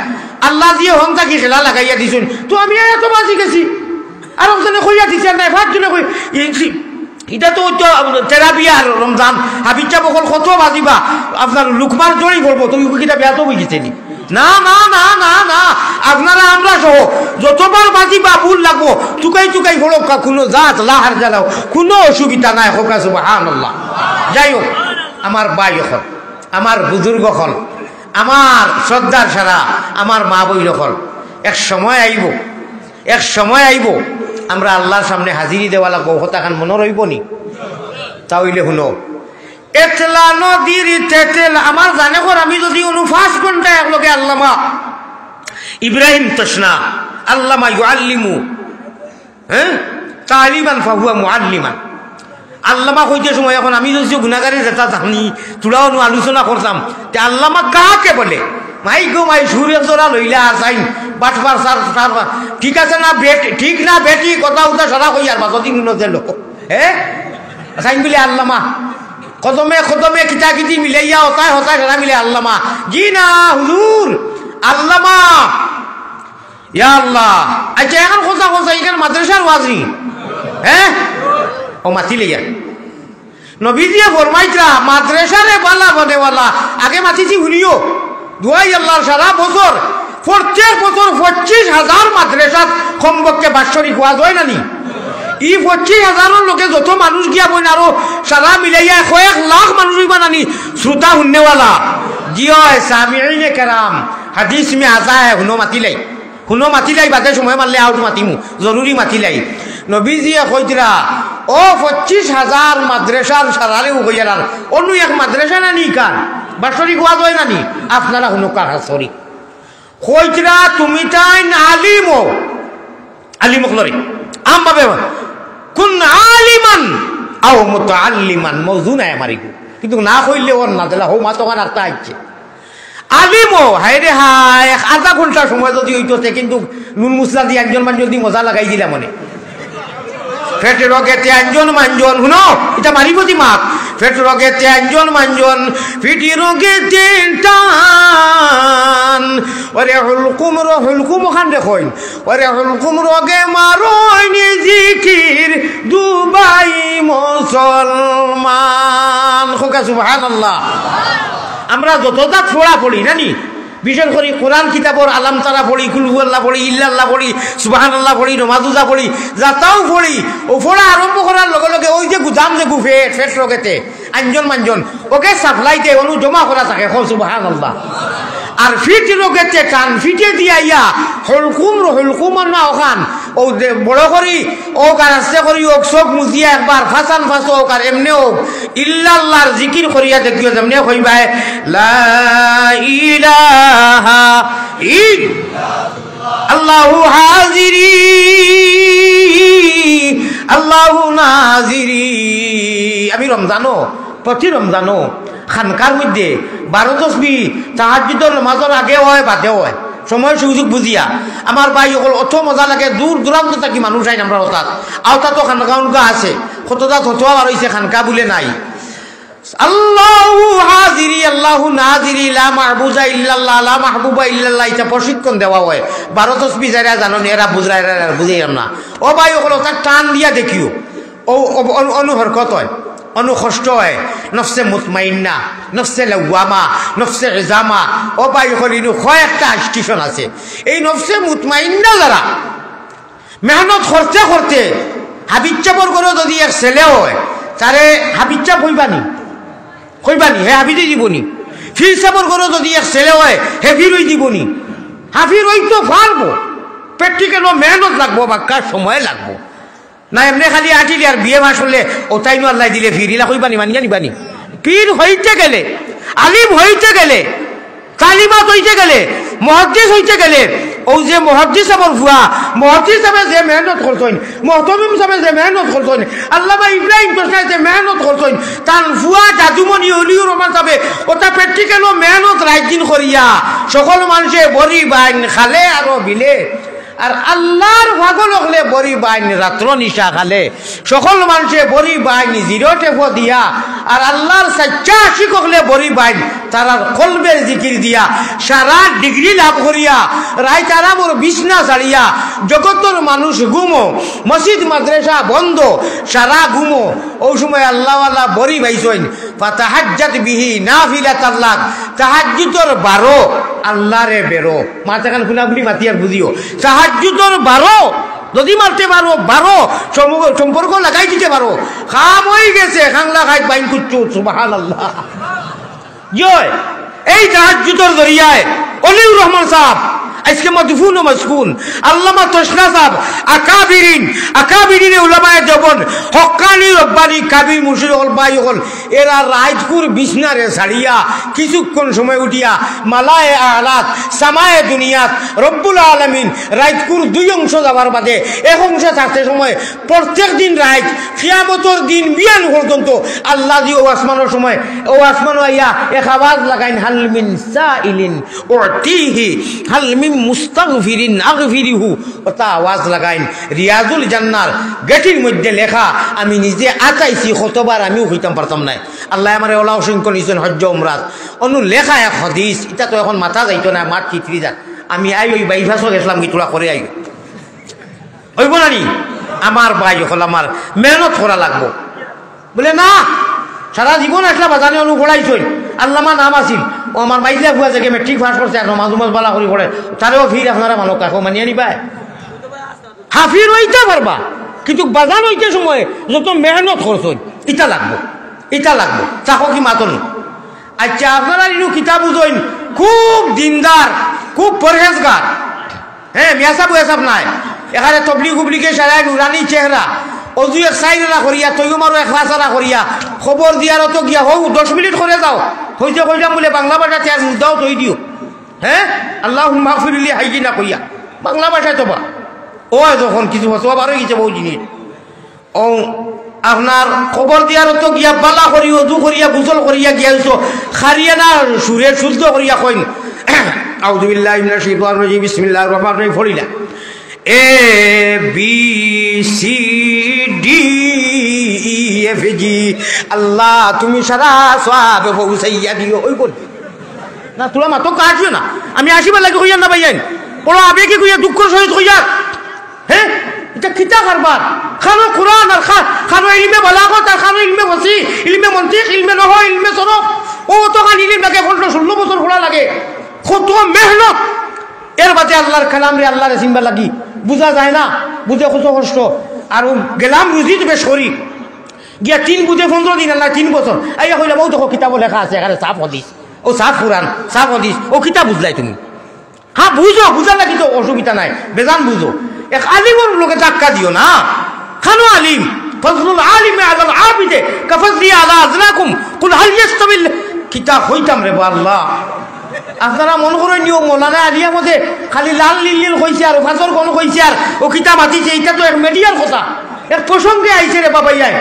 আল্লাহ দিয়ে হংটা কি খেলা লাগাইয়া দিছেন তো আমি আয়াত বাজি গেছি আর ওখানে কইয়া দিছেন না ফাট জনে কই এটা তো তেরাবিয়া রমজান হাবিজা বকল কত বাজিবা আপনার লুকমার জড়ি করবো তুমি কিটা বেয়া তো বুঝিতে নি না না না না না আপনারা আমরা সহ যতবার বাজিবা ভুল লাগবো চুকাই চুকাই হলো কোনো জাত লাহার জ্বালাও কোনো অসুবিধা নাই হোক সুবহানাল্লাহ যাই হোক আমার ভাই হল আমার বুজুর্গ হল আমার শ্রদ্ধার সারা আমার মা বই হল এক সময় আইব আমরা আল্লাহর সামনে হাজিরি দেওয়া লাগবো হতাখান মনে রইব নি তাহলে শুনো একলা নদীর তেতেল আমার জানে কর আমি যদি 5 ঘন্টা একলগে আল্লামা ইব্রাহিম তসনা আল্লামা ইউআল্লিমু তালিমান ফাহুয়া মুআল্লিমান। আল্লামা কইতে সময় এখন আমি যদি গুনাহগারে যেটা জানি তোরাও আলোচনা করতাম তে আল্লামা কাকে বলে? মাই গো মাই সুরে জোড়া লইলা আসাইন বাটবার সার ঠিক আছে না ঠিক না বেটি কথা উঠা সারা কই আর বাকি নুনতে লোক আসাইন বলে আল্লামা কদমে কদমে কিতা কিতি মিলাইয়া হতায় হতায় সারা মিলে আল্লামা। জি না হুজুর আল্লামা ইয়া আল্লাহ। আচ্ছা এখন কথা কথা এখানে মাদ্রাসার ওয়াজি ও মাতি লেগা নবীজিয়ে ফরমাইতরা মাদ্রাসারে বালা বনেওয়ালা আগে মাতিছি শুনিও দুয়াই আল্লাহর সারা বছর প্রত্যেক বছর 25,000 মাদ্রাসাত কমপক্ষে বাৎসরিক ওয়াজ হয় নানি? ই 25,000 লোকে যত মানুষ গিয়া বই আরো সারা মিলাইয়া 1 লাখ মানুষ হইবা নানি শ্রোতা শুননেওয়ালা জিও সামিঈনে কেরাম হাদিস মে আজা है শুনো মাতিলাই বাদে সময় মারলে আউট মাতিমু জরুরি মাতিলাই। নবীজিয়ে কইতরা ও 25,000 মাদ্রাসার সারালেও কইয়ালার অন্য এক মাদ্রাসা নানি কান বাৎসরিক ওয়াজ হয় নানি? আপনারা শুনো কার সরি কইতরা তুমি তাই আলিমক লরি আম ভাবে কোন আলিমান আও মুতাআল্লিমান মওজু নাই আমারি কিন্তু না কইলে ওর না দিলা হো মা তো আর তা আইছে আলিমো হায় রে হায় আধা ঘন্টা সময় যদি হইতো কিন্তু নুন মুসলা দিয়ে একজন মান যদি মজা লাগাই দিলা মনে ফেটে রগেতে একজন মানজন শুনো এটা মারিবতি মাক ফেটে রগেতে একজন মানজন ফিটি রগেতে টান ওরে হুলকুম খান দেখইন ওরে হুলকুম রগে মারইনি জিকির দুবাই মুসলমান খোকা সুবহানাল্লাহ। আমরা যতটা ফোড়া পড়ি জানি বিশেষ করে কোরআন কিতাবর আলাম তারা পড়ি কুলহুয়াল্লাহ পড়ি ইল্লাল্লাহ পড়ি সুবহানাল্লাহ পড়ি নমাজুজা পড়ি যাতাও পড়ি ও ফোড়া আরম্ভ করার লগে লগে ওই যে গুজাম যে গুফে ফেট রগেতে আঞ্জন মানজন ওকে সাপ্লাইতে অনু জমা করা থাকে সুবহানাল্লাহ। আর ফিট রগেতে টান ফিটে দিয়া ইয়া হলকুম না ওখান ও বড় করি ও কার আস্তে করি ও চোখ মুজিয়া একবার ফাসান ফাসো ও কার এমনি ও ইল্লাল্লাহর জিকির করিয়া দেখিও যেমনি কইবাই লা ইলাহা ইল্লাল্লাহ আল্লাহু হাজিরি আল্লাহু নাজিরি। আমি রমজানো প্রতি রমজানো খানকার মধ্যে 12 তসবিহ তাহাজ্জুদের নামাজের আগে হয় বাদে হয় সময় সুযোগ বুঝিয়া আমার ভাই সকল অত মজা লাগে দূর দূরান্ত থাকি মানুষ আইন আমরা ওতাত আওতা তো খানকা আছে কতটা থতোয়া বার হইছে খানকা বলে নাই। আল্লাহু হাজিরি আল্লাহু নাজিরি লা মাহবুজা ইল্লাল্লাহ লা মাহবুবা ইল্লাল্লাহ এটা প্রশিক্ষণ দেওয়া হয় 12 তসবিহ যারা জানো এরা বুঝাই বুঝাইলাম না ও ভাই সকল তার টান দিয়া দেখিও ও অনুহরকত হয় অনুকষ্ট হয় নফসে মুতমাইন্না নফসে লাওয়ামা নফসে ইজামা ও ভাই সকল কয়েকটা স্টেশন আছে। এই নফসে মুতমাইন্না যারা মেহনত করতে করতে হাবিচ্চাপর করে যদি এক ছেলে হয় তারে হাবিচ্চাপ হইবানি হে হাবিতে দিবনি ফির চাপর করে যদি এক ছেলে হয় হে ফির হই দিবনি হাফির হই তো পারবো প্র্যাকটিক্যালও মেহনত লাগবো বাক্কার সময় লাগবো না এমনি খালি আটিলি আর বিয়ে মাস হলে ওটাই নো আল্লাহ দিলে ফিরিলা কইবানি মানি জানিবানি পীর হইতে গেলে আলিম হইতে গেলে তালিমাত হইতে গেলে মুহাদ্দিস হইতে গেলে ও যে মুহাদ্দিস আমার ফুয়া মুহাদ্দিস সাহেব যে মেহনত করতেন মুহতামিম সাহেব যে মেহনত করতেন আল্লামা ইব্রাহিম তোষায় যে মেহনত করতেন তার ফুয়া জাদুমণি অলিউর রহমান সাহেব ওটা প্র্যাকটিক্যালও মেহনত রাইজিন করিয়া সকল মানুষে বড়ি বাইন খালে আরো বিলে আর আল্লাহর পাগল হলে বড়ি বাইন রাত্র নিশা খালে সকল মানুষে বড়ি বাইন জিরো টেপো দিয়া আর আল্লাহর সচ্চা আশিক হলে বড়ি বাইন তারা কলবের জিকির দিয়া সারা ডিগ্রি লাভ করিয়া রায় তারা মোর বিছনা ছাড়িয়া জগতের মানুষ ঘুমো মসজিদ মাদ্রাসা বন্ধ সারা ঘুমো ওই সময় আল্লাহ আল্লাহ বড়ি বাইছইন ফাতাহাজ্জাত বিহি নাফিলাতাল্লাহ তাহাজ্জুদের 12 আল্লাহরে বেরো মাথাখান খুলাগুলি মাতি আর বুঝিও তাহাজ্জুদের 12 যদি মারতে পারো 12 সম্পর্ক লাগাই দিতে পারো খাম হয়ে গেছে খাংলা খাই বাইন কুচ্চু সুবহানাল্লাহ। জয় এই তাহাজ্জুদের জরিয়ায় অলিউর রহমান সাহেব আজকে মদফুন ও মসকুন আল্লামা তোশনা সাহেব আকাবিরিন উলামায়ে দেওবন্দ হক্কা হকানি রব্বানি কাবি মুশরিক হল বাই হল এরা রাইতপুর বিছনারে ছাড়িয়া কিছুক্ষণ সময় উঠিয়া মালায়ে আলাত সামায়ে দুনিয়াত রব্বুল আলামিন রাইতপুর দুই অংশ যাবার বাদে এক অংশ থাকতে সময় প্রত্যেক দিন রাইত কিয়ামতের দিন বিয়ান পর্যন্ত আল্লাহ দি ও আসমানের সময় ও আসমান আইয়া এক আওয়াজ লাগাইন হাল মিন সাইলিন উতিহি হাল মিন মুস্তাগফিরিন আগফিরিহু ওটা আওয়াজ লাগাইন রিয়াজুল জান্নার গেটির মধ্যে লেখা আমি নিজে আচাইছি কতবার আমিও হইতাম পারতাম না আল্লাহ আমার ওলা অসংখ্য নিছেন হজ্জ উমরাত অন্য লেখা এক হাদিস এটা তো এখন মাথা যাইতো না মাঠ খিচড়ি যা আমি আই ওই বাইফাসও গেছিলাম কি তোরা করে আই হইব না নি আমার ভাই হল আমার মেহনত করা লাগবো বলে না সারা জীবন একটা বাজানে অনুপড়াইছই আল্লামা নাম আছিল ও আমার বাইজা হুয়া থেকে মেট্রিক পাস করছে এখন মাঝু মাঝ বালা করি পড়ে তারেও ফির আপনারা মানুষ কাকো মানিয়ে নিবাই হাফির হইতে পারবা কিন্তু বাজান হইতে সময় যত মেহনত করছই ইটা লাগবো চাকো কি মাতনি আচ্ছা আপনারা ইনু কিতাব বুঝইন খুব দিনদার খুব পরহেজগার হ্যাঁ মিয়াসাব ওয়াসাব নাই এখানে তবলিগ উবলিকে সারাই নুরানি চেহারা অজু এক সাইরা করিয়া তৈমারও একলাসারা করিয়া খবর দিয়ারও তো গিয়া হোক 10 মিনিট করে যাও হইতে কইলাম বলে বাংলা ভাষাতে আর মুদ্দাও তৈ দিও হ্যাঁ আল্লাহুম্মা গফিরলি হাইজিনা কইয়া বাংলা ভাষায় তো বা ও যখন কিছু হতো আবারও গেছে বহু জিনিস ও আপনার খবর দিয়ারও তো গিয়া বালা করি অজু করিয়া গোসল করিয়া গিয়াছো খারিয়া না সুরে শুদ্ধ করিয়া কইন আউযু বিল্লাহি মিনাশ শাইতানির রাজিম বিসমিল্লাহির রহমানির রহিম ফড়িলা A B C D E F G আল্লাহ তুমি সারা সওয়াব পৌঁছাইয়া দিও ওই বল না তোরা মাতো কাটবে না আমি আসিবার লাগে কইয়া না ভাইয়ান বড় আবেগে কইয়া দুঃখ সহিত কইয়া হ্যাঁ এটা কিতা কারবার খানো কুরআন আর খানো ইলমে বালাগত আর খানো ইলমে ওয়াসি ইলমে মন্তিক ইলমে নহ ইলমে সরফ ও তো খানি ইলমে লাগে 16 বছর পড়া লাগে কত মেহনত এর বাদে আল্লাহর কালাম রে আল্লাহর সিম্বা লাগি বুঝা যায় না বুঝে কত কষ্ট আর গেলাম রুজিত বেশ করি গিয়া 3 বুঝে 15 দিন না 3 বছর আইয়া কইলা বউ দেখো কিতাব লেখা আছে এখানে সাফ হাদিস ও সাফ কুরআন সাফ হাদিস ও কিতাব বুঝলাই তুমি হ্যাঁ বুঝো বুঝা লাগি তো অসুবিধা নাই বেজান বুঝো এক আলিমর লোকে ধাক্কা দিও না খানো আলিম ফজলুল আলিমে আলাল আবিদে কাফজলি আলা আজলাকুম কুল হাল ইয়াস্তাবিল কিতাব হইতাম রে আল্লাহ আপনারা মনে করেন নিও মৌলানা আলিয়ার মধ্যে খালি লাল লিল কইছে আর ফাজর কোন কইছে আর ও কিতাব মাতিছে এটা তো এক মিডিয়ার কথা এক প্রসঙ্গে আইছে রে বাবা ইয়াই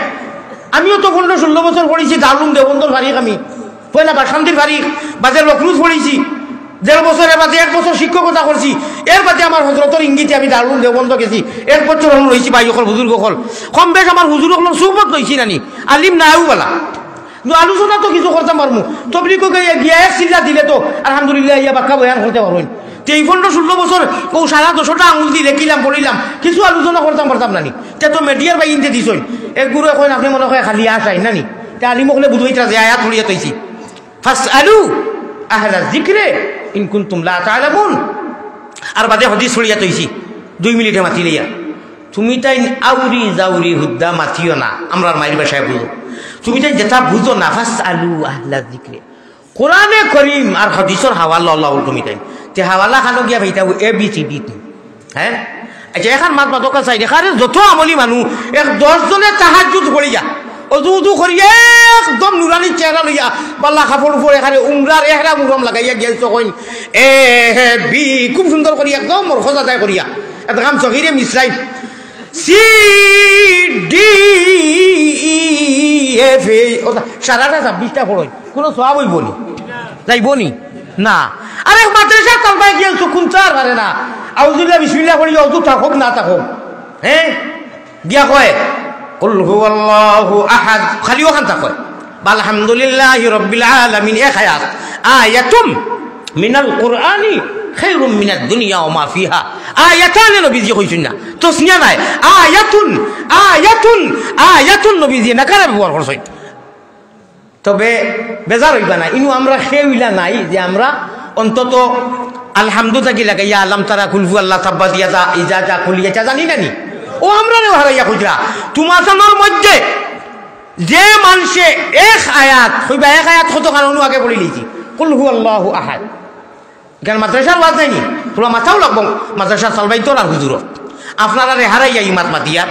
আমিও তো 15-16 বছর পড়েছি দারুম দেবন্দর ফারিক আমি পয়লা বাসন্তীর ফারিক বাজার লখনৌ পড়েছি 1.5 বছরের বাদে 1 বছর শিক্ষকতা করছি এর বাদে আমার হজরতর ইঙ্গিতে আমি দারুম দেবন্দ গেছি 1 বছর হল রয়েছি ভাই সকল হুজুর সকল কম বেশ আমার হুজুর সকল সুবত লইছি নানি আলিম নাইও বলা কিন্তু আলোচনা তো কিছু করতে পারবো তবলিগ গিয়া এক চিল্লা দিলে তো আলহামদুলিল্লাহ ইয়া বাক্কা বয়ান করতে পারবেন তো এই 15-16 বছর ও সারা 10টা আঙুল দিয়ে লেখিলাম পড়িলাম কিছু আলোচনা করতাম পারতাম নানি তে তো মিডিয়ার বাই ইনতে দিছই এক গুরু এখন আপনি মনে হয় খালি আসাই নানি তে আলিমকলে বুঝাইতা যে আয়াত পড়িয়া তৈছি ফাসআলু আহলা যিকরে ইন কুনতুম লা তা'লামুন আর বাদে হাদিস পড়িয়া তৈছি 2 মিনিটে মাতি লইয়া তুমি তাই আউরি জাউরি হুদ্দা মাতিও না আমরার মাইর ভাষায় বুঝো তুমি তাই যেটা বুঝো না ফাসআলু আহলা যিকরে কোরআনে করিম আর হাদিসের হাওয়ালা আল্লাহ তুমি তাই তে হাওয়ালা খানো গিয়া ভাইতা এ বি সি ডি হ্যাঁ আচ্ছা এখন মাত মাতকা চাই দেখারে যত আমলি মানুষ এক 10 জনে তাহাজ্জুদ পড়িয়া অজু করিয়া একদম নুরানি চেহারা লইয়া বাল্লা কাপড় উপর এখানে উমরার এহরা মুরম লাগাইয়া গিয়েছ কইন এ বি খুব সুন্দর করিয়া একদম মরখজা যায় করিয়া একদম চকিরে মিশ্রাই সি ডি ই এফ এ সারাটা 26টা পড়ই কোনো সওয়াব হইবনি যাইবনি না আরে মাদ্রাসা তালবাই গিয়েছ কোন চার পারে না আউযুবিল্লাহ বিসমিল্লাহ পড়ি অজু থাকুক না থাকুক হ্যাঁ গিয়া কয় কুল হুয়াল্লাহু আহাদ খালি ওখান থাকয় আলহামদুলিল্লাহি রাব্বিল আলামিন এক আয়াত আয়াতুম মিনাল কুরআনি খায়রুম মিনাদ দুনিয়া ওয়া মা ফিহা আয়াতান নবীজি কইছেন না তসনিয়া নাই আয়াতুন নবীজি না কারে ব্যবহার করছেন তবে বেজার হইবা না ইনু আমরা খেউইলা নাই যে আমরা অন্তত আলহামদুলিল্লাহ কি লাগাইয়া আলাম তারা কুলহু আল্লাহ তাব্বাত ইয়াদা ইজাজা কুলিয়া জানি নানি ও আমরা হারাইয়া কইরা তোমার জানার মধ্যে যে মানুষে এক আয়াত হইবা এক আয়াত কত কারণ আগে বলে লিছি কুল হুয়াল্লাহু আহাদ কেন মাদ্রাসার ওয়াজ নাইনি তোরা মাথাও লাগবো মাদ্রাসা চালবাই তো আর হুজুর আপনারা রে হারাইয়া ইমাত মাতিয়া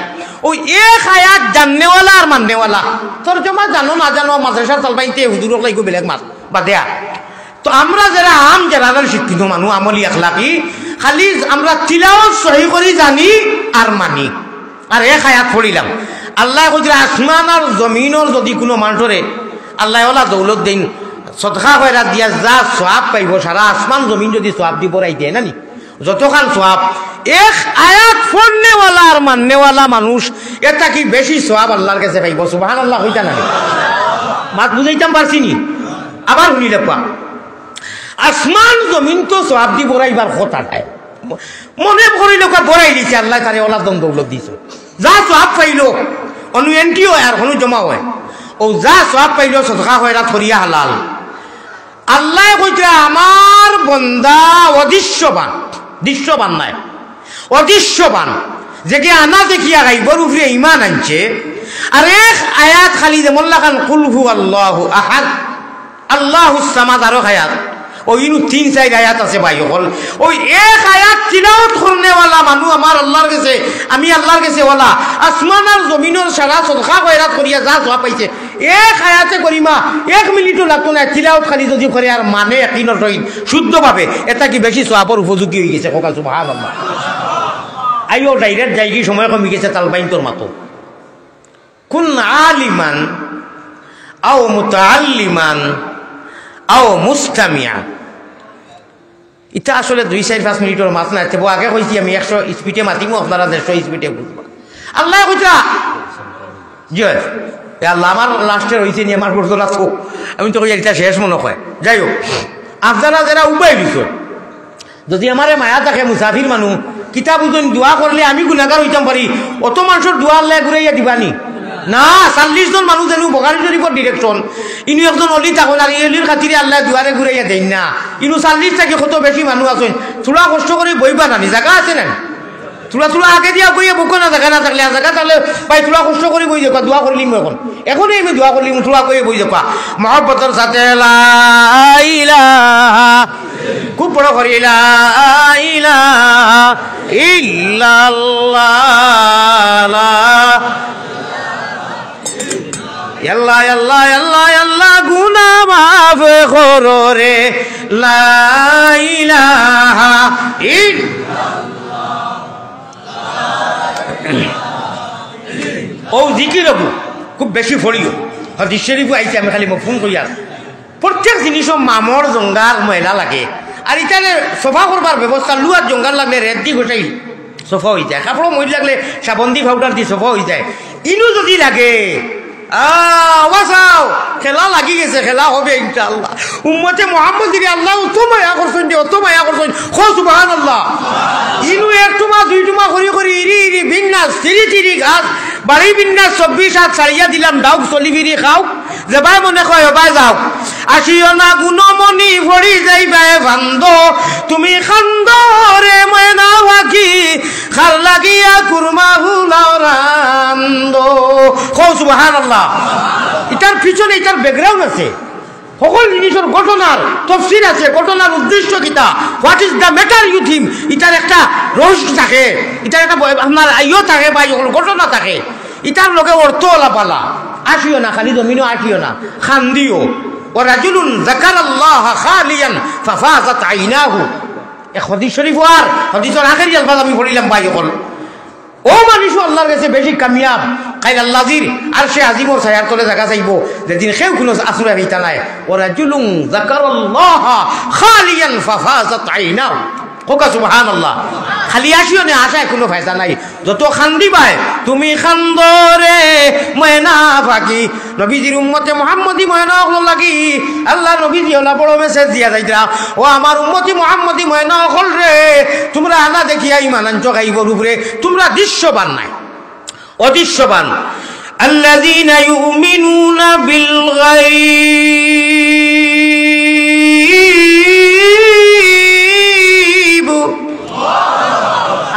ওই এক আয়াত জাননেওয়ালা আর মাননেওয়ালা তর্জমা জানো না জানো মাদ্রাসা চালবাইতে হুজুরক লাগো বেলেগ মাছ বা দেয়া তো আমরা যারা আম জেনারেল শিক্ষিত মানুষ আমলি আখলাকি খালি আমরা তিলাওয়াত সহি করে জানি আর মানি আর এক আয়াত পড়িলাম আল্লাহ কইরা আসমান আর জমিনের যদি কোনো মানুষরে আল্লাহ ওলা দৌলত দিন সদকা কইরা দিয়া যা সওয়াব পাইব সারা আসমান জমিন যদি সওয়াব দিব রাই দেয় না নি যতখান সওয়াব এক আয়াত পড়নেওয়ালা আর মাননেওয়ালা মানুষ এটা কি বেশি সওয়াব আল্লাহর কাছে পাইব সুবহানাল্লাহ হইতা না মাত বুঝাইতাম পারছি নি আবার শুনিলে পা আসমান জমিন তো সওয়াব দি বড়াইবার কথা নাই মনে করিল কা বড়াই দিছে আল্লাহ তারে ওলা দৌলত দিছে যা সওয়াব পাইল অনুএনটিও আর হনু জমা হয় ও যা সওয়াব পাইল সদকা কইরা থরিয়া হালাল আল্লাহ কইছে আমার বান্দা দৃশ্যবান নাই অদৃশ্যবান যেকে আনা দেখিয়া গাইবর উপরে ইমান আনছে আর এক আয়াত খালি যে মোল্লা খান কুল হু আল্লাহু আহাদ আল্লাহুস সামাদ আরো আয়াত ওই 3-4 আয়াত আছে ভাই হল ওই এক আয়াত তিলাওয়াত করনেওয়ালা মানুষ আমার আল্লাহর কাছে আমি আল্লাহর কাছে ওলা আসমান আর জমিনের সারা সদকা খয়রাত করিয়া যা সওয়াব পাইছে এক আয়াতে করিমা 1 মিনিটও লাগতো না তিলাওয়াত খালি যদি করে আর মানে ইয়াকিনের সহিত শুদ্ধভাবে এটা কি বেশি সওয়াবের উপযোগী হয়ে গেছে কোকা সুবহানাল্লাহ আইও ডাইরেক্ট যাইগি সময় কমে গেছে তালবাইন তোর মতো কুন আলিমান আও মুতাআল্লিমান আও মুস্তামিয়া এটা আসলে 2-4-5 মিনিটের মাছ না তবু আগে কইছি আমি 100 স্পিডে মাতিমু আপনারা 100 স্পিডে বুঝবা আল্লাহ কইতা জয় আল্লাহ আমার লাস্টের হইছে নি আমার বর্তনা তো আমি তো কই এটা শেষ মনে হয় যাই হোক আপনারা যারা উপায় দিছো যদি আমারে মায়া থাকে মুসাফির মানুষ কিতাব উজন দোয়া করলে আমি গুনাহগার হইতাম পারি অত মানুষের দোয়া আল্লাহ ঘুরাইয়া দিবানি না 40 জন মানুষ জানো বগারি শরীফের ডিরেকশন ইনু একজন অলি থাকুন আর এলির খাতিরে আল্লাহ দুয়ারে ঘুরাইয়া দেন না ইনু 40 থেকে কত বেশি মানুষ আছেন থোড়া কষ্ট করে বইবা নানি জায়গা আছে না থোড়া আগে দিয়া বইয়া বুক না জায়গা না থাকলে জায়গা থাকলে ভাই থোড়া কষ্ট করে বই যাবা দোয়া করলিম এখনই আমি দোয়া করলিম থোড়া করে বই যাবা মহব্বতের সাথে লা ইলাহা খুব বড় করে লা ইলাহা ইল্লাল্লাহ আল্লাহ আল্লাহ আল্লাহ আল্লাহ গুনাহ মাফ করো রে লা ইলাহা ইল্লাল্লাহ ও জিকির খুব বেশি ফড়িও হাদিস শরীফ আইছে আমি খালি ফোন করি আর প্রত্যেক জিনিসও মামর জঙ্গাল ময়লা লাগে আর ইটানে সফা করবার ব্যবস্থা লুয়ার জঙ্গাল লাগলে রেড দি গোটাই সফা হয়ে যায় কাপড় ময়লা লাগলে সাবন্দি পাউডার দিয়ে সফা হয়ে যায় ইনু যদি লাগে ওয়াসাও খেলা লাগি গেছে খেলা হবে ইনশাআল্লাহ উম্মতে মুহাম্মদির আল্লাহ তো মায়া করছেন অত মায়া করছেন খো সুবহানাল্লাহ ইনু এক টুমা দুই টুমা করি ইরি বিন্যাস তিরি ঘাস বাড়ি বিন্যাস 24 হাত ছাড়িয়া দিলাম দাও চলি ফিরি খাও যেবাই মনে কয় বাই যাও আসিও না গুণমণি ভরি যাইবাই ভান্দ তুমি খান্দ রে ময়না বাকি খাল লাগিয়া কুরমা হুলাও রান্দ খো সুবহানাল্লাহ এটার পিছনে এটার ব্যাকগ্রাউন্ড আছে সকল জিনিসের ঘটনার তফসির আছে ঘটনার উদ্দেশ্য কিতা what is the matter you theme এটার একটা রহস্য থাকে এটার একটা আপনার ইয়ে থাকে বা ঘটনা থাকে এটার লোকে অর্থ ওলাপালা আসিও না খালি জমিনও আসিও না খান্দিও ও রাজুলুন যাকারাল্লাহ খালিয়ান ফাফাজাত আইনাহু এ হাদিস শরীফ আর হাদিসের আখেরি আলফাজ আমি পড়িলাম ভাই সকল ও মানুষ আল্লাহর কাছে বেশি কামিয়াব কাইল আল্লাহর আরশে আজিমর ছায়ার তলে জায়গা চাইব যেদিন কেউ কোনো আসুরা হইতা নাই ও রাজুলুন যাকারাল্লাহ খালিয়ান ফাফাজাত আইনাহু কোকা সুবহানাল্লাহ খালি আসিও না আশায় কোনো ফায়দা নাই যত খান্দি পায় তুমি খান্দরে ময়না ফাঁকি নবীজির উম্মতে মুহাম্মদি ময়না হল লাগি আল্লাহ নবীজি ওলা বড় মেসেজ দিয়া যাইতা ও আমার উম্মতি মুহাম্মদি ময়না হল রে তোমরা আনা দেখিয়া ইমান আনছ গাইবর উপরে তোমরা দৃশ্যবান নাই অদৃশ্যবান আল্লাযীনা ইউমিনুনা বিল গায়ব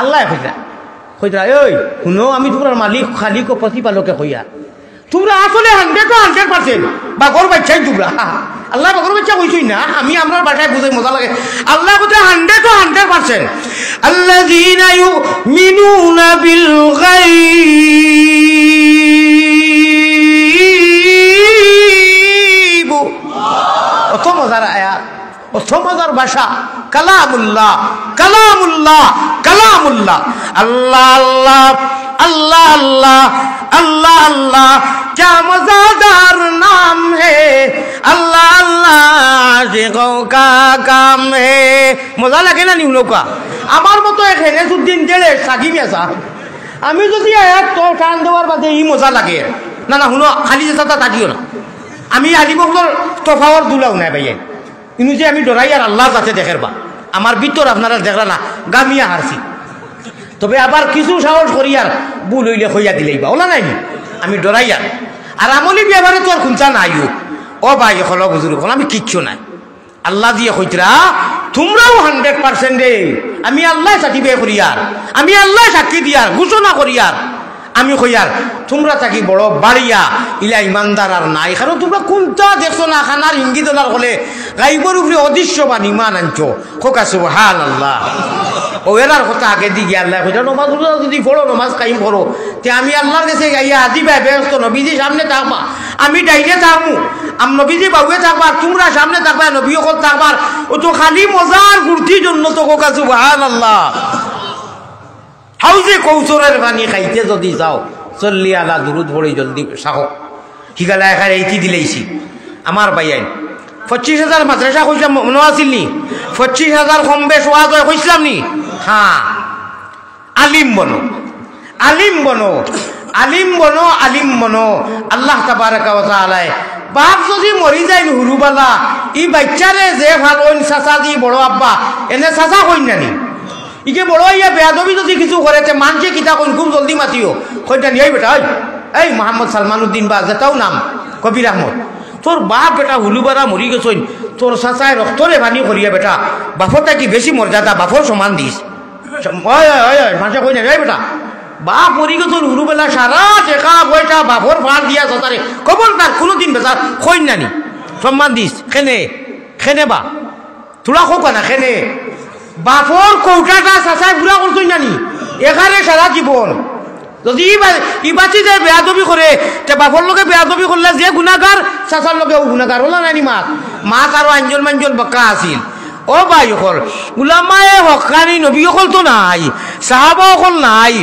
আল্লাহ কইরা ওই শুনো আমি তোমার মালিক খালিক ও প্রতিপালকে কইয়া তোমরা আসলে 100% বাগর বাচ্চাই তোমরা আল্লাহ বাগর বাচ্চা কইছই না আমি আমার ভাষায় বুঝাই মজা লাগে আল্লাহ কইতে 100% আল্লাযীনা ইউমিনুনা বিল গায়ব মজার আয়াত, অত মজার ভাষা। কালামুল্লাহ কালামুল্লাহ কালামুল্লাহ। আল্লাহ আল্লাহ अल्लाह अल्लाह अल्लाह अल्लाह क्या मज़ेदार नाम है, अल्लाह अल्लाह आशिकों का काम है। मजा লাগে না নিউলো কা আমার মতো এখানে দুদিন জেলে সাকিব আসা আমি যদি আয়াত তো টান দেওয়ার বাদে ই মজা লাগে না। না শুনো খালি যে সাথে থাকিও না, আমি আলিমকর তফাওয়ার দুলাও নাই ভাই ইনু যে আমি ডরাই আর আল্লাহ কাছে দেখের বা আমার ভিতর আপনারা দেখলা না গামিয়া হারছি। তবে আবার কিছু সাহস করি আর ভুল হইলে হইয়া দিলেই বা ওলা নাই আমি ডরাই আর আমলি ব্যাপারে তো আর খুঁজা নাই ও ভাই হল বুজুর্গ আমি কিচ্ছু নাই। আল্লাহ দিয়ে কইতরা তোমরাও 100% রে আমি আল্লাহ সার্টিফাই করি আর আমি আল্লাহ সাক্ষী দিয়ার ঘোষণা করি আর আমি কইয়ার তোমরা থাকি বড় বাড়িয়া ইলা ইমানদার আর নাই, কারণ তোমরা কোনটা দেখছো না খানার ইঙ্গিত দলার হলে গাইবর উপরে অদৃশ্যবান ইমান আনছো। খোকা সুবহানাল্লাহ। ও এলার কথা আগে দিকে আল্লাহ কইরা নমাজ যদি পড়ো নমাজ কায়েম করো তে আমি আল্লাহর কাছে গাইয়া আজিবা ব্যস্ত নবীজি সামনে থাকবা আমি ডাইনে থাকবো নবীজি বাবুয়ে থাকবা তোমরা সামনে থাকবা নবী ওকল থাকবা ও তো খালি মজার ফুর্তির জন্য তো খোকা সুবহানাল্লাহ। হাউজে কৌশলের পানি খাইতে যদি যাও চল্লি আলা দুরুদ পড়ি জলদি সাহক হিগালা এখানে এইটি দিলেইছি আমার বাইয়াই 25,000 মাদ্রাসা কইলাম মনে আছিল নি 25,000 কম বেশ ওয়াজ হয় কইছিলাম নি। হ্যাঁ আলিম বনো আলিম বনো আলিম বনো আলিম বনো। আল্লাহ তাবারাকা ওয়া তাআলা বাপ যদি মরি যায় হুরুবালা ই বাচ্চারে যে ভালো চাচা দি বড় আব্বা এনে চাচা কইন নানি ইকে বড় ইয়া বেয়াদবি যদি কিছু করে মানছে কিতা কোন খুব জলদি মাতিও কইটা নিয়ে বেটা এই মোহাম্মদ সালমান উদ্দিন বা যেটাও নাম কবির আহমদ তোর বাপ বেটা হুলুবারা মরি গেছইন তোর চাচায় রক্তরে ভানি করিয়া বেটা বাপরটা কি বেশি মর্যাদা বাপর সমান দিস মাসে কই না বেটা বাপ মরি গেছ হুলুবেলা সারা টেকা পয়সা বাপর ভার দিয়া চাচারে কবল তার কোনোদিন বেচা কইন নানি সম্মান দিস খেনে খেনে বা তোরা খোকা না খেনে বাপর কৌটাটা চাচাই পুরা করছই নানি এখানে সারা জীবন যদি ই বাঁচি যায় বেয়াদবি করে তে বাপর লোকে বেয়াদবি করলে যে গুণাগার চাচার লোকে ও গুণাগার হলো নানি মাছ মাছ আরো আঞ্জল মাঞ্জল বক্কা আছিল। ও ভাই অকল উলামায়ে হকানি নবী অকল তো নাই সাহাবা অকল নাই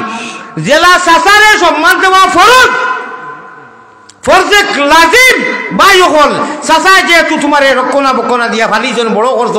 জেলা চাচারে সম্মান দেওয়া ফরজ ফরজে লাজিম ভাই অকল চাচাই যেহেতু তোমার রক্ষণা বক্ষণা দিয়া ফালিজন বড় করছ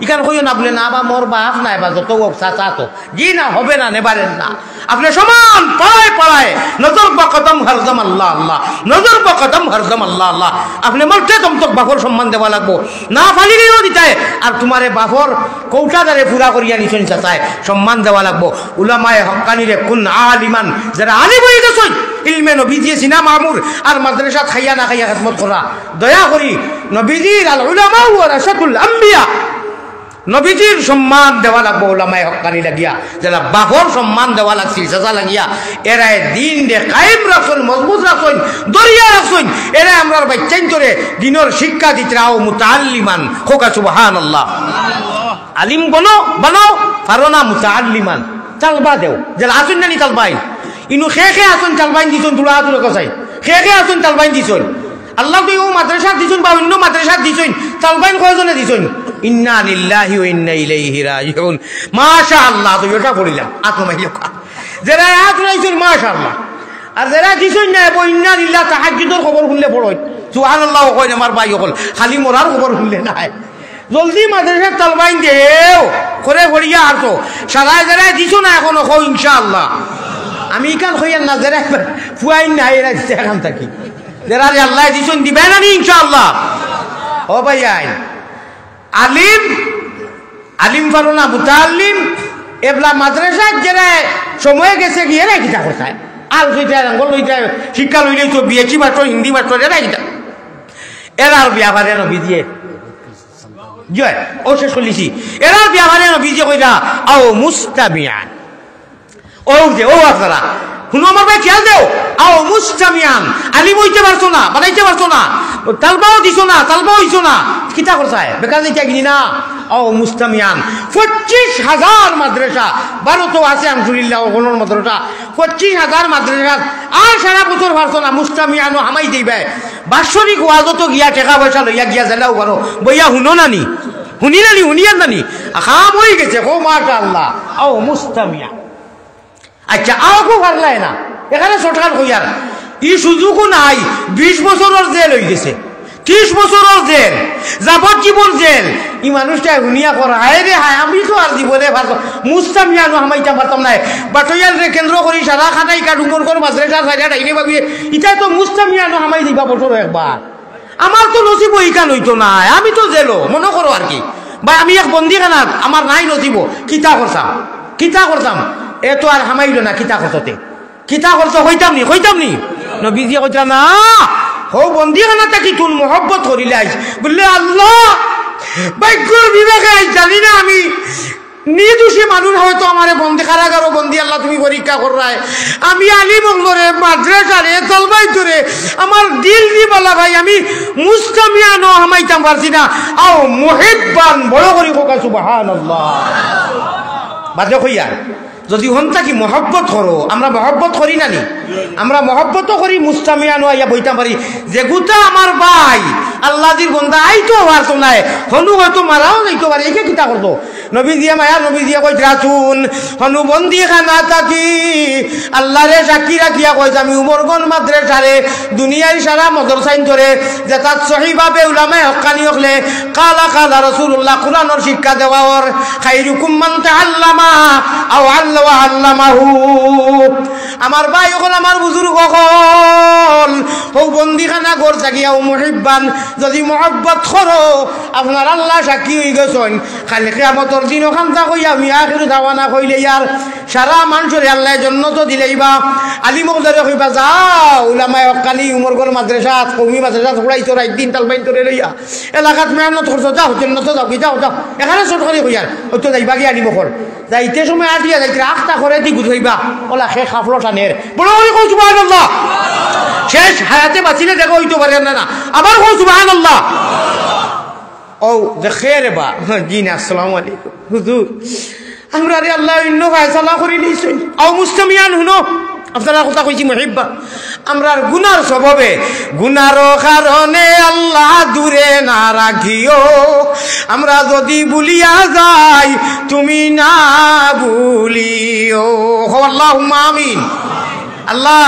ইখান কইও না বলে না বা মোর বাপ নাই বা যত চাচা তো জি না হবে না নেবারেন না আপনি সমান পাড়ায় পাড়ায় নজর বা কদম হরদম আল্লাহ আল্লাহ নজর বা কদম হরদম আল্লাহ আল্লাহ আপনি মরতে তমতক বাপর সম্মান দেওয়া লাগবো না ফালিলেও দিতায় আর তোমারে বাপর কৌটাদারে পুরা করিয়া নিছন চাচায় সম্মান দেওয়া লাগবো। উলামায়ে হক্কানিরে কোন আলিমান যারা আলিম হয়ে গেছই ইলমে নবী দিয়ে সিনা মামুর আর মাদ্রাসা খাইয়া না খাইয়া খেদমত করা দয়া করি নবীজির আল উলামা ওয়ারাসাতুল আম্বিয়া নবীজির সম্মান দেওয়া লাগবো উলামায়ে হক্কানি লাগিয়া যারা বাপর সম্মান দেওয়া লাগছিল চাচা লাগিয়া এরাই দিন দে কায়েম রাখছেন মজবুত রাখছেন দরিয়া রাখছেন এরাই আমরার বাচ্চাইন করে দিনের শিক্ষা দিতরাও মুতাআল্লিমান খোকা সুবহানাল্লাহ। আলিম বানাও পারো না মুতাআল্লিমান চালবা দেও যারা আসুন নানি চালবাই ইনু খে আসুন চালবাইন দিছুন তুলা তুলে কসাই খে আসুন চালবাইন দিছুন আল্লাহ তো ও মাদ্রাসা দিছুন বা অন্য মাদ্রাসা দিছুন চালবাইন কয়জনে দিছুন ইন্না লিল্লাহি ওয়া ইন্না ইলাইহি রাজিউন মাশাআল্লাহ তো এটা পড়িলাম আত্মমাইলকা যারা আয়াত রাইছুন মাশাআল্লাহ আর যারা দিছুন না ও ইন্না লিল্লাহ তাহাজ্জুদের খবর শুনলে পড়ই সুবহানাল্লাহ কই আমার ভাই হল খালি মরার খবর শুনলে না জলদি মাদ্রাসা চালবাইন দেও করে পড়িয়া আর তো সারা যারা দিছুন না এখনো কই ইনশাআল্লাহ আমি কাল হইয়া না যারা ফুয়াইন না এরা এখান থাকি যারা আল্লাহ দিছুন দিবে না ইনশাআল্লাহ। ও ভাই আলিম আলিম পারো না মুতাআল্লিম এবলা মাদ্রাসা যারা সময় গেছে গিয়ে এরা কিতা করতায় আর লইটা রঙ্গল লইটা শিক্ষা লইলে তো বিএসসি মাস্টার হিন্দি মাস্টার এরা কিতা এরার বিয়াভারে নবী দিয়ে জয় ও শেষ করলিছি এরার বিয়াভারে নবী দিয়ে কইরা আও মুস্তামিয়ান ও যে ও আপনারা শুনো আমার ভাই খেয়াল দেও আও মুস্তামিয়ান আলিম হইতে পারছো না বানাইতে পারছো না তালবাও দিছো না তালবাও হইছো না কিতা করছায় বেকার দিতে কিনি না ও মুস্তামিয়ান 25,000 মাদ্রাসা ভারতও আছে আলহামদুলিল্লাহ ওগুলোর মাদ্রাসা 25,000 মাদ্রাসা আর সারা বছর পারছো না মুস্তামিয়ানও হামাই দিবে বাৎসরিক ওয়াজত গিয়া টাকা পয়সা লইয়া গিয়া জেলাও পারো বইয়া শুনো নানি শুনিয়ার নানি খাম হয়ে গেছে ও মাশাআল্লাহ ও মুস্তামিয়া আচ্ছা আও কো পারলাই না এখানে শর্টকাট কইয়ার ই সুযোগও নাই 20 বছরের জেল হয়ে গেছে 30 বছরের জেল যাবজ্জীবন জেল ই মানুষটা হুনিয়া করা হায় রে হায় আমি তো আর জীবনে পারবো মুস্তামিয়ানো হামাইতাম পারতাম না বাটইয়াল রে কেন্দ্র করি সারা খানাই কাডুঙ্গর কর মাদ্রাসার সাইডা ডাইনে ভাবি ইটা তো মুস্তামিয়ানো হামাই দিবা বছর একবার আমার তো নসিব ইকান হইতো না আমি তো জেলো মনে করো আর কি বা আমি এক বন্দিখানা আমার নাই নসিব কিতা করতাম এ তো আর হামাইল না কিতা করতে হইতাম নি নবীজি কইতা না হো বন্দিখানা তাকি তুন মোহব্বত করিলে আইস বললে আল্লাহ ভাগ্যর বিবেকে জানি না আমি নির্দোষী মানুষ হয়তো আমার বন্দি কারাগারও বন্দি আল্লাহ তুমি পরীক্ষা করায় আমি আলী মঙ্গলে মাদ্রাসারে তলবাই ধরে আমার দিল দিবালা ভাই আমি মুস্তামিয়ানো হামাইতাম পারছি না আও মুহিব্বান বড় করি কোকা সুবহানাল্লাহ বাজে কইয়া যদি হন্তা কি মহব্বত করো আমরা মহব্বত করি না নি আমরা মহব্বতও করি মুস্তামিয়ানো আইয়া বইতাম পারি যে গুতা আমার ভাই আল্লাহর বান্দা আইতো পারতো নাই হনু হয়তো মারাও যাইতো পারে একে কিতা করতো নবী দিয়া মায়া নবী দিয়া কই রাসূল হনু বন্দি খানা থাকি আল্লাহরে সাক্ষী রাখিয়া কইছে আমি উমরগঞ্জ মাদ্রাসারে দুনিয়ার সারা মাদ্রাসাইন ধরে যে তাত সহিভাবে উলামায়ে হক্কানি হকলে কালা রাসূলুল্লাহ কুরআনের শিক্ষা দেওয়ার খায়রুকুম মান তাআল্লামা আও আল্লাহ আল্লামাহু আমার ভাই হল আমার বুজুর্গ হল ও বন্দিখানা ঘর থাকিয়া ও মুহিব্বান যদি মহব্বত করো আপনার আল্লাহ সাক্ষী হয়ে গেছেন খালি কিয়ামতের দিন ওখানটা কইয়া আমি আখির দাওয়ানা কইলে ইয়ার সারা মানুষের আল্লাহ জন্নত দিলেইবা আলী মকদরে কইবা যাও উলামায়ে হক্কানি উমরগঞ্জ মাদ্রাসা কওমি মাদ্রাসা পড়াইতো রাত দিন তালবাইন তোরে লইয়া এলাকাত মেহনত করছো যাও জন্নত যাও যাও এখানে ছোট করে কইয়ার ওই তো যাইবা গিয়ে আলী মকর যাইতে সময় আটিয়া যাইতে আখটা করে দি গুছাইবা ওলা সে খাফলো টানের বড় করে কই সুবহানাল্লাহ শেষ হায়াতে বাঁচিলে দেখো হইতে পারে না আবার কই সুবহানাল্লাহ ও দেখে রে বা জি না আসসালামু আলাইকুম হুজুর আমরা রে আল্লাহ ইন্ন ফায়সালা করি দিছেন আও মুস্তামিয়ান হুনো আপনারা কথা কইছি মুহিব্বা আমরার গুনার স্বভাবে গুনার কারণে আল্লাহ দূরে না রাখিও আমরা যদি ভুলিয়া যাই তুমি না ভুলিও আল্লাহুম্মা আমিন আল্লাহ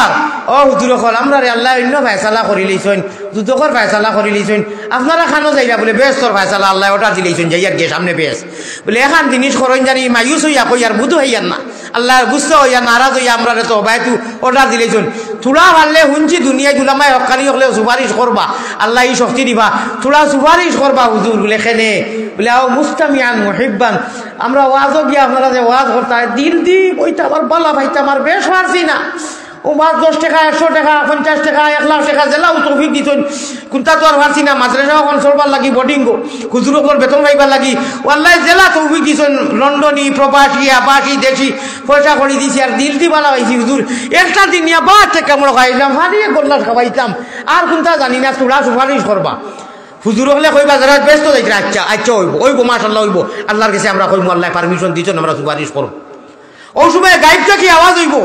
ও হুজুর হল আমরা রে আল্লাহ অন্য ফায়সালা করি লইছেন দুদকর ফায়সালা করি লইছেন আপনারা খানো যাইরা বলে বেস্তর ফায়সালা আল্লাহ ওটা দিলেছেন যাইয়ার গিয়ে সামনে বেশ বলে এখান জিনিস করেন জানি মায়ুস হইয়া কইয়ার বুধ হইয়ার না আল্লাহ গুস্ত হইয়া নারাজ হইয়া আমরা তো বাইতু অর্ডার দিলেছেন থোড়া পারলে শুনছি দুনিয়ায় দুলামায় হকানি হলে সুপারিশ করবা আল্লাহ এই শক্তি দিবা থোড়া সুপারিশ করবা হুজুর বলে খেনে বলে আও মুস্তামিয়ান মুহিব্বান আমরা ওয়াজও গিয়া আপনারা যে ওয়াজ করতে দিল দি বইটা আমার বালা ভাইটা আমার বেশ পারছি না ও মাছ 10 টাকা 100 টাকা 50 টাকা 1 লাখ টাকা জেলাও তৌফিক দিতেন কোনটা তো আর পারছি না মাদ্রাসা এখন চলবার লাগি বোর্ডিং হুজুরকর বেতন পাইবার লাগি ওয়াল্লাহ জেলা তৌফিক দিছেন লন্ডনী প্রবাসী আবাসী দেশি পয়সা করে দিছি আর দিল দি বালা হয়েছি হুজুর একটা দিন নিয়ে 5 টাকা আমরা খাইলাম হারিয়ে গোল্লাস খাওয়াইতাম আর কোনটা জানি না তোরা সুপারিশ করবা হুজুর হলে কইবা যারা ব্যস্ত যাইতে আচ্ছা হইব মাশাআল্লাহ হইব আল্লাহর কাছে আমরা কইমু আল্লাহ পারমিশন দিছেন আমরা সুপারিশ করব ও সময় গায়বটা কি আওয়াজ হইব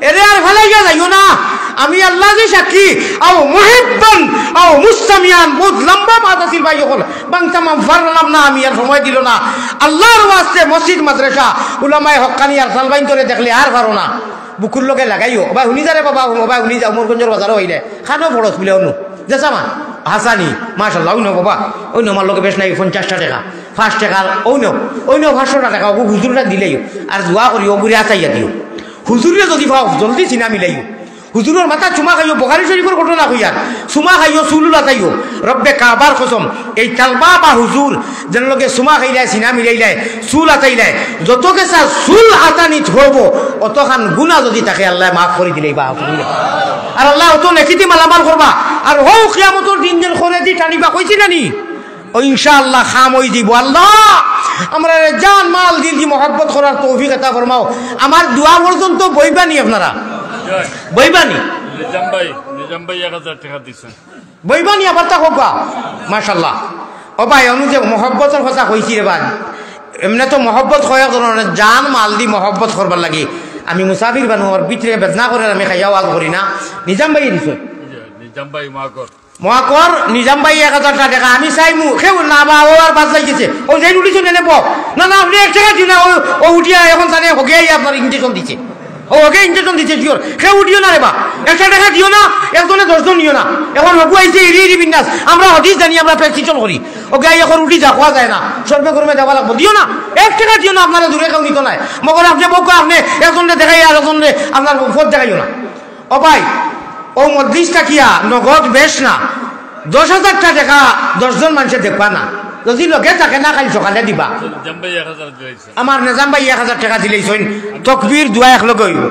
এরে আর ফেলাইয়া যাইও না আমি আল্লাহ যে সাক্ষী আও মুহিব্বান আও মুস্তামিয়ান বহুত লম্বা মাদাসিল ভাই হল বাংতামাম ফারলাম না আমি আর সময় দিল না আল্লাহর ওয়াস্তে মসজিদ মাদ্রাসা উলামায়ে হক্কানি আর সালবাইন করে দেখলে আর পারো না বুকুর লগে লাগাইও ভাই শুনি যারে বাবা ভাই শুনি যাও মোরগঞ্জের বাজারও হইলে খানো ফরস বলে অনু যেসামা হাসানি মাশাআল্লাহ ওই নো বাবা ওই নো আমার লোকে বেশ নাই 50 টাকা 5 টাকা ওই নো 500 টাকা ও হুজুরটা দিলেই আর দোয়া করি ও বুড়ি আসাইয়া দিও হুজুরে যদি পাও জলদি চিনা মিলাইও হুজুরের মাথা চুমা খাইও বুখারী শরীফের ঘটনা কইয়ার চুমা খাইও চুলুলা তাইও রব্বে কাবার কসম এই তালবা বা হুজুর যেন লগে চুমা খাইলাই চিনা মিলাইলাই চুল আতাইলাই যত কেসা চুল আতানি ধরব অতখান গুনাহ যদি তাকে আল্লাহ মাফ করে দিলেই বা আর আল্লাহ অত নেকিতি মালামাল করবা আর হো কিয়ামতের দিন যেন করে দি টানিবা কইছি নানি ও ইনশাআল্লাহ খাম হই দিব আল্লাহ আমরা জান মাল দিল দি মহব্বত করার তৌফিক আতা ফরমাও আমার দোয়া পর্যন্ত বইবানি আপনারা বইবানি নিজাম ভাই 1000 টাকা দিছেন বইবানি আবার তা হোক মাশাআল্লাহ ও ভাই অনু যে মহব্বতের কথা কইছি রে ভাই এমনি তো মহব্বত হয় ধরনের জান মাল দি মহব্বত করবার লাগি আমি মুসাফির বানু আর ভিতরে বেদনা করে আমি খাইয়া ওয়াজ করি না নিজাম ভাই দিছেন মহাকর নিজাম ভাই 1000 টাকা আমি চাইমু কেউ না বা ও আর বাদ যাইতেছে ও যাই উঠিছ নেব না না আপনি 1 টাকা দিও না ও উঠিয়া এখন জানে হোকে আপনার ইনজেকশন দিচ্ছে ও ওকে ইনজেকশন দিচ্ছে শিওর কেউ উঠিও না রে বা 1 টাকা দিও না একজনে 10 জন নিও না এখন হকু আইছে ইরি বিন্যাস আমরা হদিস জানি আমরা প্র্যাকটিক্যাল করি ওকে এখন উঠি যা খাওয়া যায় না সর্বে কর্মে যাওয়া লাগবো দিও না 1 টাকা দিও না আপনারা দূরে কেউ নিত নাই মগর আপনি বউকে আপনি একজনে দেখাই আর একজনে আপনার ফোন দেখাইও না ও ভাই ও মজলিসটা কিয়া নগদ বেশ না 10,000 টাকা 10 জন মানুষের দেখবা না যদি লগে থাকে না কাল সকালে দিবা আমার নিজাম ভাই 1000 টাকা দিলেইছেন তকবীর দোয়া এক লগে হইব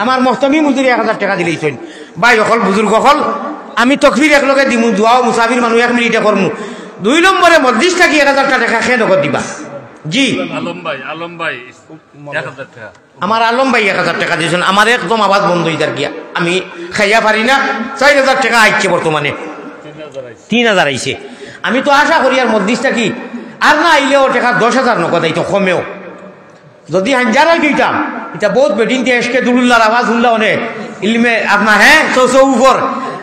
আমার মহতমি মুজুরি 1000 টাকা দিলেইছেন ভাই অকল বুজুর্গ হল আমি তকবীর এক লগে দিমু দোয়াও মুসাফির মানুষ 1 মিনিটে করমু 2 নম্বরে মজলিসটা কি 1000 টাকা খেয়ে নগদ দিবা জি আলম ভাই 1000 টাকা আমার আলম ভাই 1000 টাকা দিয়েছেন আমার একদম আওয়াজ বন্ধ হয়ে যার গিয়া আমি খাইয়া পারি না 4000 টাকা আইছে বর্তমানে 3000 আইছে আমি তো আশা করি আর মজলিসটা কি আর না আইলেও টাকা 10,000 নগদ আইতো কমেও যদি হাজারাই দিতাম এটা বহুত বেটিন দিয়ে এসকে দুলুল্লার আওয়াজ শুনলা অনেক ইলমে আপনার হ্যাঁ চৌ উপর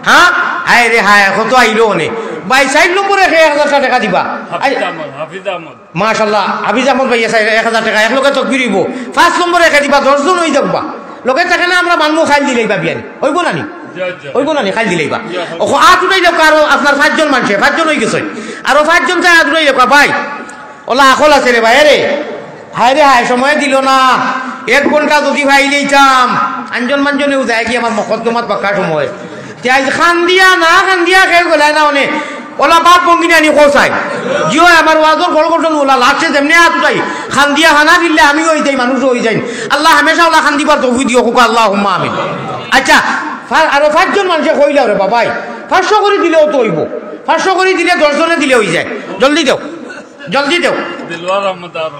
হ্যাঁ হায় রে হায় কত আইলো অনেক ভাই 4 নম্বরে 1000 টাকা দিবা মাশাআল্লাহ হাফিজ আহমদ ভাই 1000 টাকা এক লোকে তকবীর হইব 5 নম্বরে একা দিবা 10 জন হই যাবা লোকে থাকে না আমরা মানমু খাইল দিলেই বা বিয়ানি হইব না নি হইব না নি খাইল দিলেই বা ও আট উঠাই যাও কারো আপনার 5 জন মানুষ 5 জন হই গেছে আরো 5 জন চাই আট উঠাই যাও ভাই ওলা আকল আছে রে ভাই রে হায় রে হায় সময় দিল না 1 ঘন্টা যদি ভাই নিতাম আঞ্জন মানজনেও যায় কি আমার মকদ্দমাত বাক্কা সময় খান দিয়া খেয়ে গেলে না অনেক ওলা বাপ বঙ্গিনী আনি কোসাই জিও আমার ওয়াজর বড় করছেন ওলা লাগছে যেমনি আতুটাই খান দিয়া খানা দিলে আমি হয়ে যাই মানুষ হয়ে যাই আল্লাহ হামেশা ওলা খান দিবার তৌফিক দিও কোকা আল্লাহ হুম্মা আমিন আচ্ছা আরো 5 জন মানুষে কইলা রে বাবাই 500 করে দিলেও তো হইব 500 করে দিলে 10 জনে দিলে হয়ে যায় জলদি দেও দিলওয়ার আহমদ আর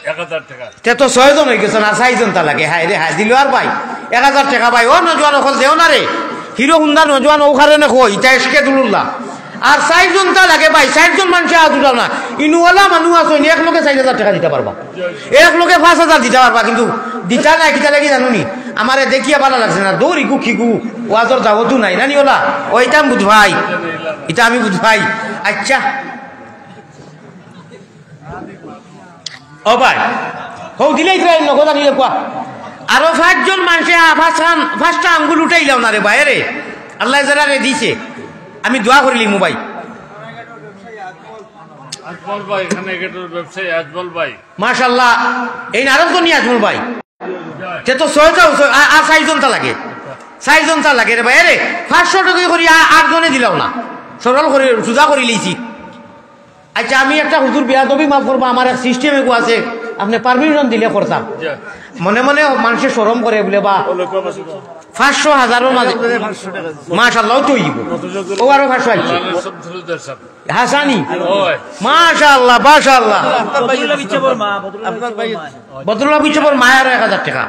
1000 টাকা তে তো 6 জন হয়ে গেছে না 6 জন তা লাগে হায় রে হায় দিলওয়ার ভাই 1000 টাকা ভাই ও নজওয়ান হল দেও না রে হিরো হুন্ডা নজওয়ান ওখানে না কই এটা এসকে দুলুল্লাহ আর 4 জন তা লাগে ভাই 4 জন মানুষ আদুরা না ইনুওয়ালা মানুষ আছে এক লোকে 4000 টাকা দিতে পারবা এক লোকে 5000 দিতে পারবা কিন্তু দিতা না কিটা লাগি জানুনি আমারে দেখিয়া ভালো লাগছে না দৌড়ি কুকিগু ওয়াজর দাওয়াতু নাই নানি ওলা ওইটা বুঝ ভাই এটা আমি বুঝ ভাই আচ্ছা ও ভাই হও দিলেই তো নগদ আনিলে কোয়া আরো 5 জন মানুষে 5টা আঙ্গুল উঠাইলাও না রে ভাই রে আল্লাহ যারা রে দিছে আমি দোয়া করিলি মোবাইল আজমল ভাই এখানে গেটের ব্যবসায়ী আজমল ভাই মাশাআল্লাহ এই নারক তো নি আজমল ভাই তে তো 6টা আর 4 জন তা লাগে 4 জন তা লাগে রে ভাই রে 500 টাকা করি 8 জনে দিলাও না সরল করে সুজা করি লইছি আচ্ছা আমি একটা হুজুর বিয়াদবি মাফ করবো আমার এক সিস্টেম এগো আছে আপনি পারমিশন দিলে করতাম মনে মনে মানুষের শরম করে বলে বা 500,000 মাঝে মাশাআল্লাহ তো হইব ও আরো 500 আইছে হাসানি মাশাআল্লাহ মাশাআল্লাহ বদরুল্লাহ বিচবর মায়ের 1000 টাকা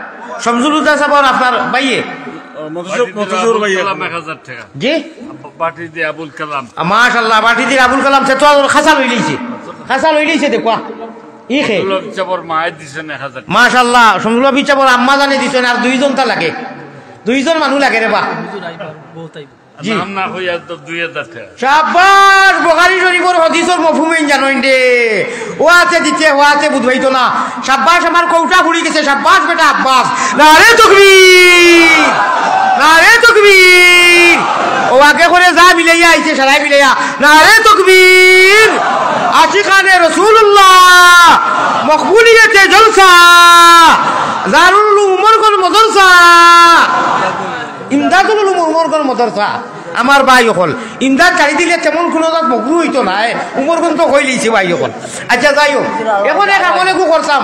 শামসুল হুদা সাহেব আপনার ভাইয়ে মতজুর ভাই 1000 টাকা জি বাটি দি আবুল কালাম মাশাআল্লাহ বাটি দি আবুল কালাম সে তো খাসা লই লইছে দেখো ই খে বিচবর মায়ের দিছেন 1000 মাশাআল্লাহ শামসুল বিচবর আম্মা জানে দিছেন আর 2 জন তা লাগে 2 জন মানুষ লাগে রে বা নাম না হইয়া তো 2000 টাকা শাবাশ বুখারী শরীফের হাদিসের মফহুম জানোই দে ওয়াতে দিতে ওয়াতে বুঝাইতো না শাবাশ আমার কৌটা ফুড়ি গেছে শাবাশ বেটা আব্বাস নারে তাকবীর ও আগে করে যা মিলাইয়া আইছে সারাই মিলাইয়া নারে তাকবীর আশিকানে রাসূলুল্লাহ মকবুলিয়তে জলসা জারুল উমর কোন মাদ্রাসা ইমদাদুল উমর কোন মাদ্রাসা আমার ভাই হল ইমদাদ গাড়ি দিলে তেমন কোনো মকরু হইতো না উমর কোন তো হই লইছে ভাই হল আচ্ছা যাই হোক এখন এক আমলে কো করতাম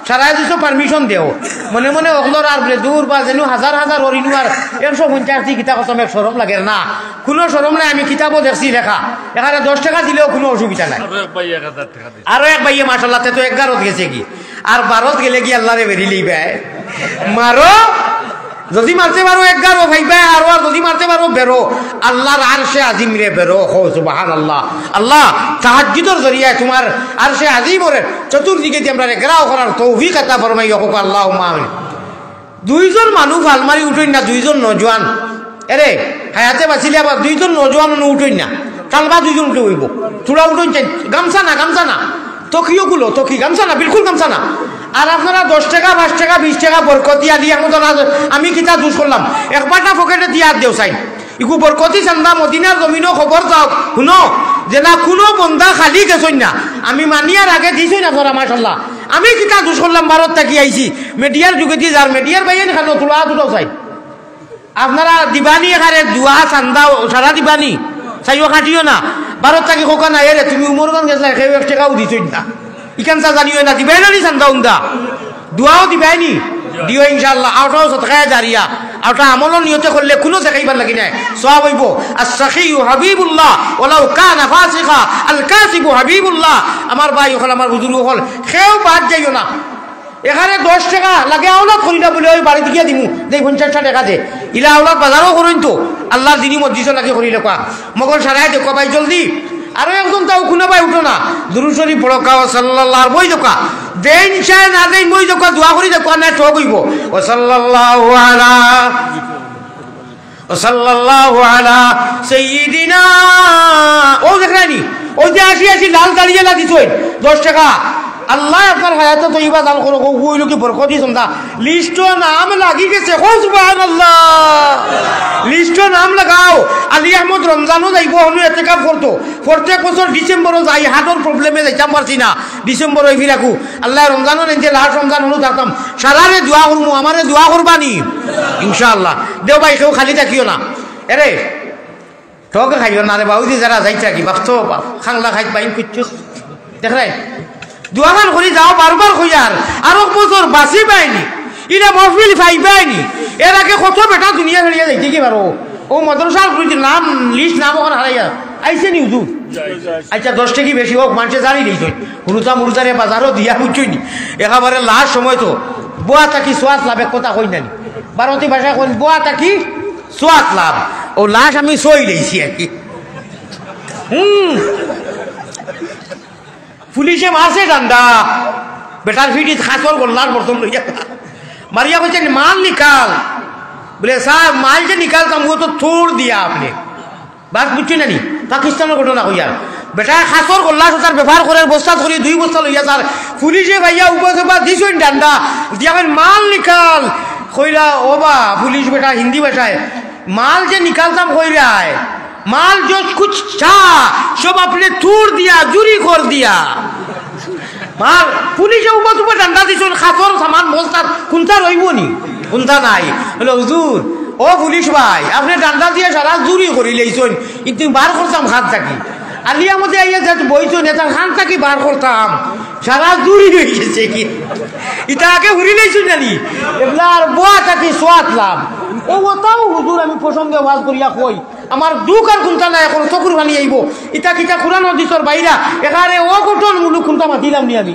সারা দিছো পারমিশন দেও মনে মনে ওগুলোর আর বলে দূর বা যেন হাজার অরিনু আর 150 কিতাব কত এক শরম লাগে না কোনো শরম নাই আমি কিতাবও দেখছি লেখা এখানে 10 টাকা দিলেও কোনো অসুবিধা নাই আরো এক ভাইয়ে মাশাআল্লাহ তে তো 11 গেছে কি আর 12 গেলে কি আল্লাহরে বেরি লইবে মারো যদি মারতে পারো 11 ভাইবা আর যদি মারতে পারো বেরো আল্লাহর আরশে আজিম রে বেরো হো সুবহানাল্লাহ আল্লাহ তাহাজ্জুদের জরিয়া তোমার আরশে আজিমের চতুর্দিকে দিয়ে আমরা ঘেরাও করার তৌফিক আতা ফরমাইও কো আল্লাহুম্মা আমিন 2 জন মানুষ আলমারি উঠেন না 2 জন নজওয়ান এরে হায়াতে বাঁচিলে আবার দুইজন নজওয়ান উঠই না টালবা দুইজন উঠে হইব চূড়া উঠই চাই গামছা না তকিওগুলো তকি গামছা না বিলকুল গামছা না আর আপনারা 10 টাকা 5 টাকা 20 টাকা বরকতি আদি আমি কিতা দুষ করলাম একবারটা পকেটে দিয়ে দেও চাই ইকু বরকতি চান্দা মদিনার জমিনও খবর যাও শুনো যে না কোনো বন্ধা খালি গেছই না আমি মানিয়ার আগে দিছই না ধরা মাশাল্লাহ আমি কিতা দুষ করলাম ভারত থাকি আইছি মিডিয়ার যুগে দিয়ে যার মিডিয়ার বাইন খানো তোলা দুটো চাই আপনারা দিবানি এখানে দুয়া চান্দা সারা দিবানি চাইও খাটিও না ভারত থাকি খোকা না এরে তুমি উমরগান গেছলা 1 টাকাও দিছই না ইখান চা জানিও না দিবাই না চান্দা উন্দা দুয়াও দিবাই নি দিও ইনশাআল্লাহ আউটাও সদকা জারিয়া আউটা আমলও নিয়তে করলে কোনো দেখাইবার লাগি না সওয়াব হইব আস-সাখিয়ু হাবিবুল্লাহ ওয়ালাউ কানা ফাসিকা আল কাসিবু হাবিবুল্লাহ আমার ভাই হল আমার বুজুর্গ হল কেউ বাদ যাইও না এখানে 10 টাকা লাগে আওলাদ করিনা বলে ওই বাড়ি দিয়ে দিমু দেই 50 টাকা দে ইলা আওলাদ বাজারও করুন তো আল্লাহর দিনই মসজিদ লাগে করিলে কোয়া মগল সারাই দেখো ভাই জলদি আরো একজন তাও খুনা ভাই উঠো না দুরূদ শরীফ পড়ো কা সাল্লাল্লাহু বই দোকা দেন চায় না দেন বই দোকা দোয়া করি দেখো না ঠক হইব ও সাল্লাল্লাহু আলা সাইয়্যিদিনা ও দেখরানি ওই যে আসি লাল দাঁড়িয়ে লাগিছই 10 টাকা আল্লাহ আপনার হায়াতে তৈবা দান করো কইলো কি বরকত দিছম দা লিস্ট নাম লাগি গেছে ও সুবহানাল্লাহ লিস্ট নাম লাগাও আলী আহমদ রমজানও যাইব হনু ইতিকাফ করতো প্রত্যেক বছর ডিসেম্বরও যাই হার্টের প্রবলেমে যাইতাম পারছি না ডিসেম্বর হই ফিরাকু আল্লাহ রমজানও নেন লাস্ট রমজান হনু থাকতাম সারারে দোয়া করমু আমারে দোয়া করবানি ইনশাআল্লাহ দেও ভাই কেউ খালি থাকিও না এরে ঠকে খাইও না রে বাউদি যারা যাইতা কি বাস্তব খাংলা খাই পাইন কিচ্ছু দেখলাই দুয়াখান করি যাও বারবার কইয়ার আর বছর বাঁচি পাইনি ইরা মহফিল পাই পাইনি এর আগে কত বেটা দুনিয়া ছাড়িয়া যাইতে কি পারো ও মাদ্রাসার নাম লিস্ট নাম ওখানে হারাইয়া আইসে নি হুজুর আচ্ছা 10 টাকা বেশি হোক মানুষে জানি দিয়েছে হুরুতা মুরুতারে বাজারও দিয়া বুঝছই নি একেবারে লাস্ট সময় তো বোয়া থাকি সোয়াদ লাভ এক কথা কই নানি ভারতীয় ভাষায় কই বোয়া থাকি সোয়াদ লাভ ও লাস্ট আমি সই লইছি আর কি পুলিশে মারছে ডান্ডা বেটার ফিটি খাসর গোল্লার বর্তন লইয়া মারিয়া কইছে মাল নিকাল বলে সাহেব মাল যে নিকালতাম ও তো छोड़ दिया आपने बात বুঝছি না নি পাকিস্তানের ঘটনা কইয়া বেটা খাসর গোল্লা সার ব্যবহার করে বস্তা ধরে 2 বস্তা লইয়া স্যার পুলিশে ভাইয়া উপরে বা দিছই ডান্ডা দিয়াবেন মাল নিকাল কইলা ও বা পুলিশ বেটা হিন্দি ভাষায় माल जे निकालताम कई रहा है माल जो कुछ था सब आपने तोड़ दिया चोरी कर दिया माल पुलिस ऊपर ऊपर डंडा दिछन खातर सामान बस्ता कुंता रइबनी कुंता নাই বলে হুজুর ও পুলিশ ভাই আপনি ডান্ডা দিয়ে সারা চুরি করে লইছেন কিন্তু বার করতাম হাত থাকি আলিয়া মধ্যে আইয়া যে বইছো নেতা খান থাকি বার করতাম সারা চুরি হয়ে গেছে কি এটা আগে ঘুরি লইছেন জানি এবার বুয়া থাকি সোয়াত লাভ ও ওটাও হুজুর আমি প্রসঙ্গে ওয়াজ করিয়া কই আমার দুঃখ আর কুন্তা নাই এখন চকুর পানি আইব ইটা কিটা কুরআন হাদিসের বাইরা এখানে ও কটন মুলুক কুন্তা মাতিলাম নি আমি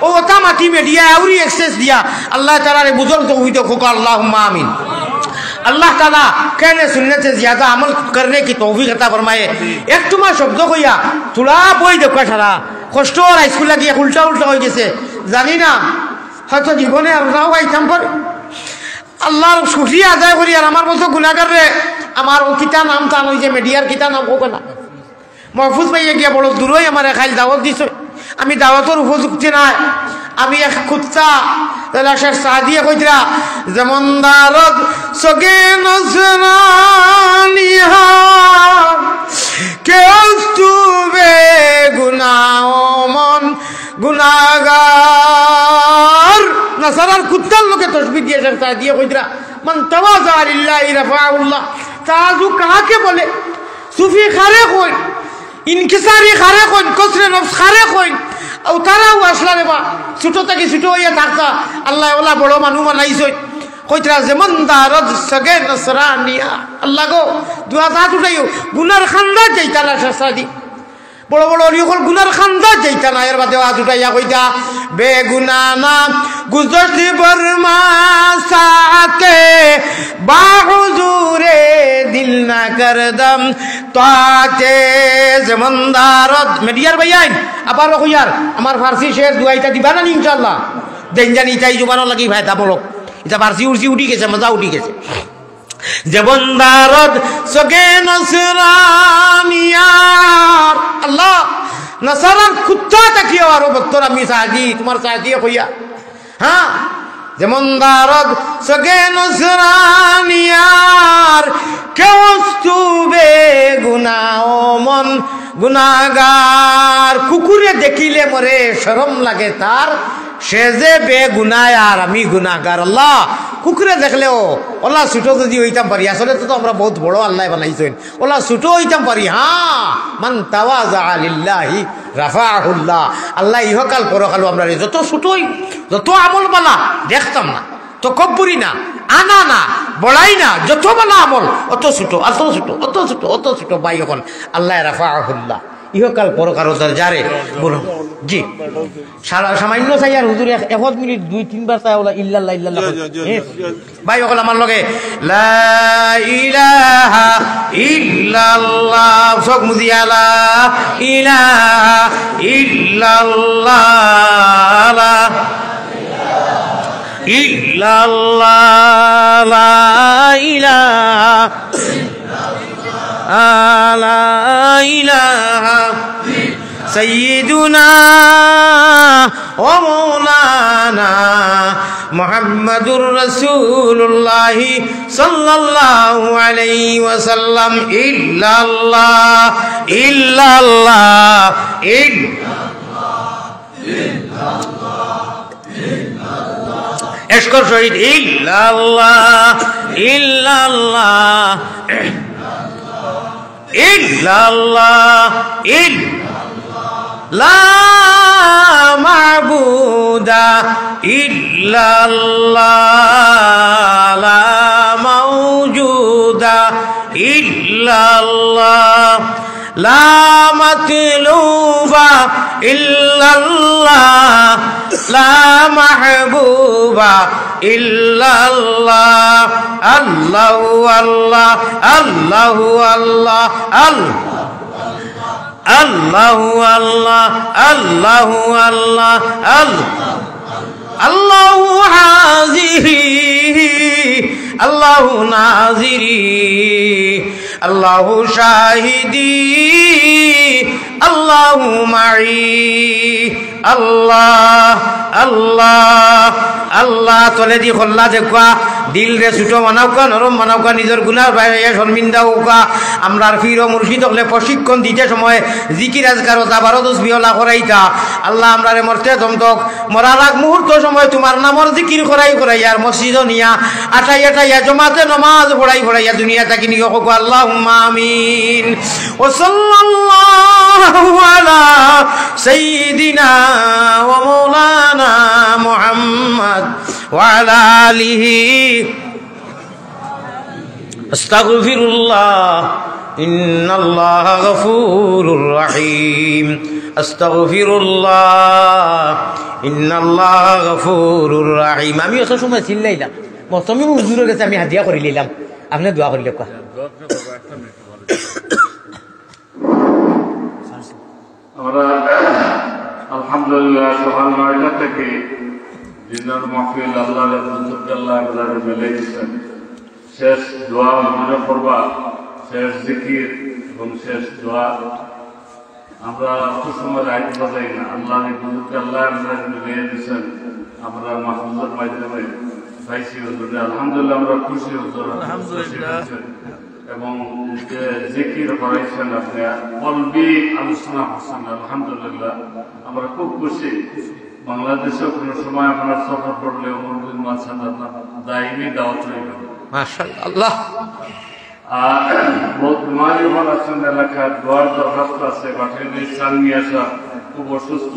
ও ওটা মাটি মিডিয়া আউরি এক্সেস দিয়া আল্লাহ তাআলার বুজুর্গ তৌহিদ খোক আল্লাহুম্মা আমিন अल्लाह ताला कहने सुनने से ज्यादा अमल करने की तौफीक अता फरमाए एक तुम्हारा शब्द कइया थोड़ा বই দেখো সারা কষ্ট আর স্কুল লাগিয়ে উল্টা উল্টা হয়ে গেছে জানি না হয়তো জীবনে আর নাও আইতাম পারে আল্লাহর শুকরিয়া আদায় করি আর আমার মতো গুনাহগার রে আমার ও কিতা নাম তা নই যে মিডিয়ার কিতা নাম কোক না মাহফুজ ভাই গিয়া বড় দূরই আমার খাইল দাওয়াত দিছে আমি দাওয়াতের উপযুক্ত না আমি এক কুত্তা লাশের সাদিয়া কইতরা জমনদারত সগে নজরানিহা কেউস্তুবে গুনাহ মন গুনাহগার নাসারার কুত্তার লোকে তসবিহ দিয়ে সাদিয়া কইতরা মান তাওয়াজা লিল্লাহি রাফাউল্লাহ তাজু কাকে বলে সুফি খারে কই ইনকিসারি খারে কই কসরে নফস খারে কই ও তারাও আসলা রেবা ছোট থেকে ছোট হইয়া থাকতা আল্লাহ ওলা বড় মানুষ বানাইছে কইতরা যেমন দারদ সগে নসরানিয়া আল্লাহ গো দুয়া হাত উঠাইও গুনার খান্দা যাইতা না সাদি বড় বড় অলিয়ল গুনার খান্দা যাইতা না এর বাদে হাত উঠাইয়া কইতা বেগুনা না গুজরতি বর্মা সাতে বা হুজুরে দিল না করদম তাতে যেমন দারদ মিডিয়ার ভাইয়াই আবার কইয়ার আমার ফারসি শের দুয়াইটা দিবা না ইনশাআল্লাহ দেন জানি তাই জুবানো লাগি ভাই দাবলক এটা ফারসি উড়ছি উঠি গেছে মজা উঠি গেছে যেমন দারদ সগে নসরানিয়ার আল্লাহ নাসারার কুত্তা তাকিয়ে আরো ভক্তর আমি সাহায্য তোমার সাহায্য হইয়া হ্যাঁ যেমন দারদ সগে নসরানিয়ার কেউ বে গুনা ও মন গুনাগার কুকুরে দেখিলে মরে শরম লাগে তার সে যে বে গুনায় আর আমি গুনাগার আল্লাহ কুকুরে দেখলেও ওলা ছুটো যদি হইতাম পারি আসলে তো আমরা বহুত বড় আল্লাহ বানাইছেন ওলা ছুটো হইতাম পারি হ্যাঁ মান তাওয়াজা লিল্লাহি রাফাহুল্লাহ আল্লাহ ইহকাল পরকাল আমরা যত ছুটোই যত আমল বালা দেখতাম না তো কব্বুরি না আনা না বড়াই না যত বালা আমল অত ছুটো অত ছুটো অত ছুটো অত ছুটো ভাই এখন আল্লাহ রাফাহুল্লাহ ইহকাল পরকাল যারে বলুন জি সামান্য চাই আর হুজুর 1 মিনিট 2-3 বার চাই ওলা ইল্লাল্লাহ ইল্লাল্লাহ ভাই ওগুলো আমার লগে লা ইলাহা ইল্লাল্লাহ সব মুজিয়া লা ইলাহা ইল্লাল্লাহ ইল্লাল্লাহ লা ইলাহা লা ইলাহা سيدنا ومولانا محمد رسول الله صلى الله عليه وسلم إلا الله إلا الله اشكر شهيد إلا الله إلا الله إلا الله إلا لا معبود إلا الله لا موجود إلا الله لا مطلوب إلا الله لا محبوب إلا الله الله الله الله الله الله الله الله الله الله حاضري الله ناظري الله شاهدي الله معي الله الله الله তোলে দি খল্লা দেখবা দিল রে ছোটো মানাওকা নরম মানাওকা নিজের গুনার বাইরে শর্মিন্দা হোকা আমরার ফির ও মুর্শিদ হলে প্রশিক্ষণ দিতে সময় জিকির আজকার তাবারও তসবিহলা করাইতা আল্লাহ আমরারে মরতে দমতক মরার আগ মুহূর্ত সময় তোমার নামর জিকির করাই আর মসজিদ নিয়া আটাইয়া জমাতে নামাজ পড়াইয়া দুনিয়া তাকি নিয়ে হোক আল্লাহুম্মা আমিন ও সাল্লাল্লাহু আলা সাইয়্যিদিনা ওয়া মাওলানা মুহাম্মদ ওয়া আলা আলিহি আস্তাগফিরুল্লাহ ইন্নাল্লাহা গফুরুর রহিম আস্তাগফিরুল্লাহ ইন্নাল্লাহা গফুরুর রহিম আমি অত সময় চিল্লাইলাম মতমি হুজুরের কাছে আমি হাদিয়া করে নিলাম আপনি দোয়া করিলে কোয়া আমরা আলহামদুলিল্লাহ সকাল 9টা থেকে দিনের মাহফিল আল্লাহর রাসূলুল্লাহ বাজারে মিলে দিয়েছেন শেষ দোয়া মনে করবা শেষ জিকির এবং শেষ দোয়া আমরা অত সময় রাইট বাজাই না আল্লাহর রাসূলুল্লাহ বাজারে মিলে দিয়েছেন আমরা মাহফিলের মাধ্যমে পাইছি হুজুর আলহামদুলিল্লাহ আমরা খুশি হুজুর আলহামদুলিল্লাহ এবং যে জিকির করাইছেন আপনি কলবি আলোচনা করছেন আলহামদুলিল্লাহ আমরা খুব খুশি বাংলাদেশেও কোনো সময় আপনার সফর করলে অমরুদ্দিন মাসাদ আপনার দায়ী দাওয়াত রইল মাশাআল্লাহ বহুত বিমারি হল আছেন এলাকার দোয়ার দরখাস্ত আছে বাটিনী ইসলাম নিয়ে আসা খুব অসুস্থ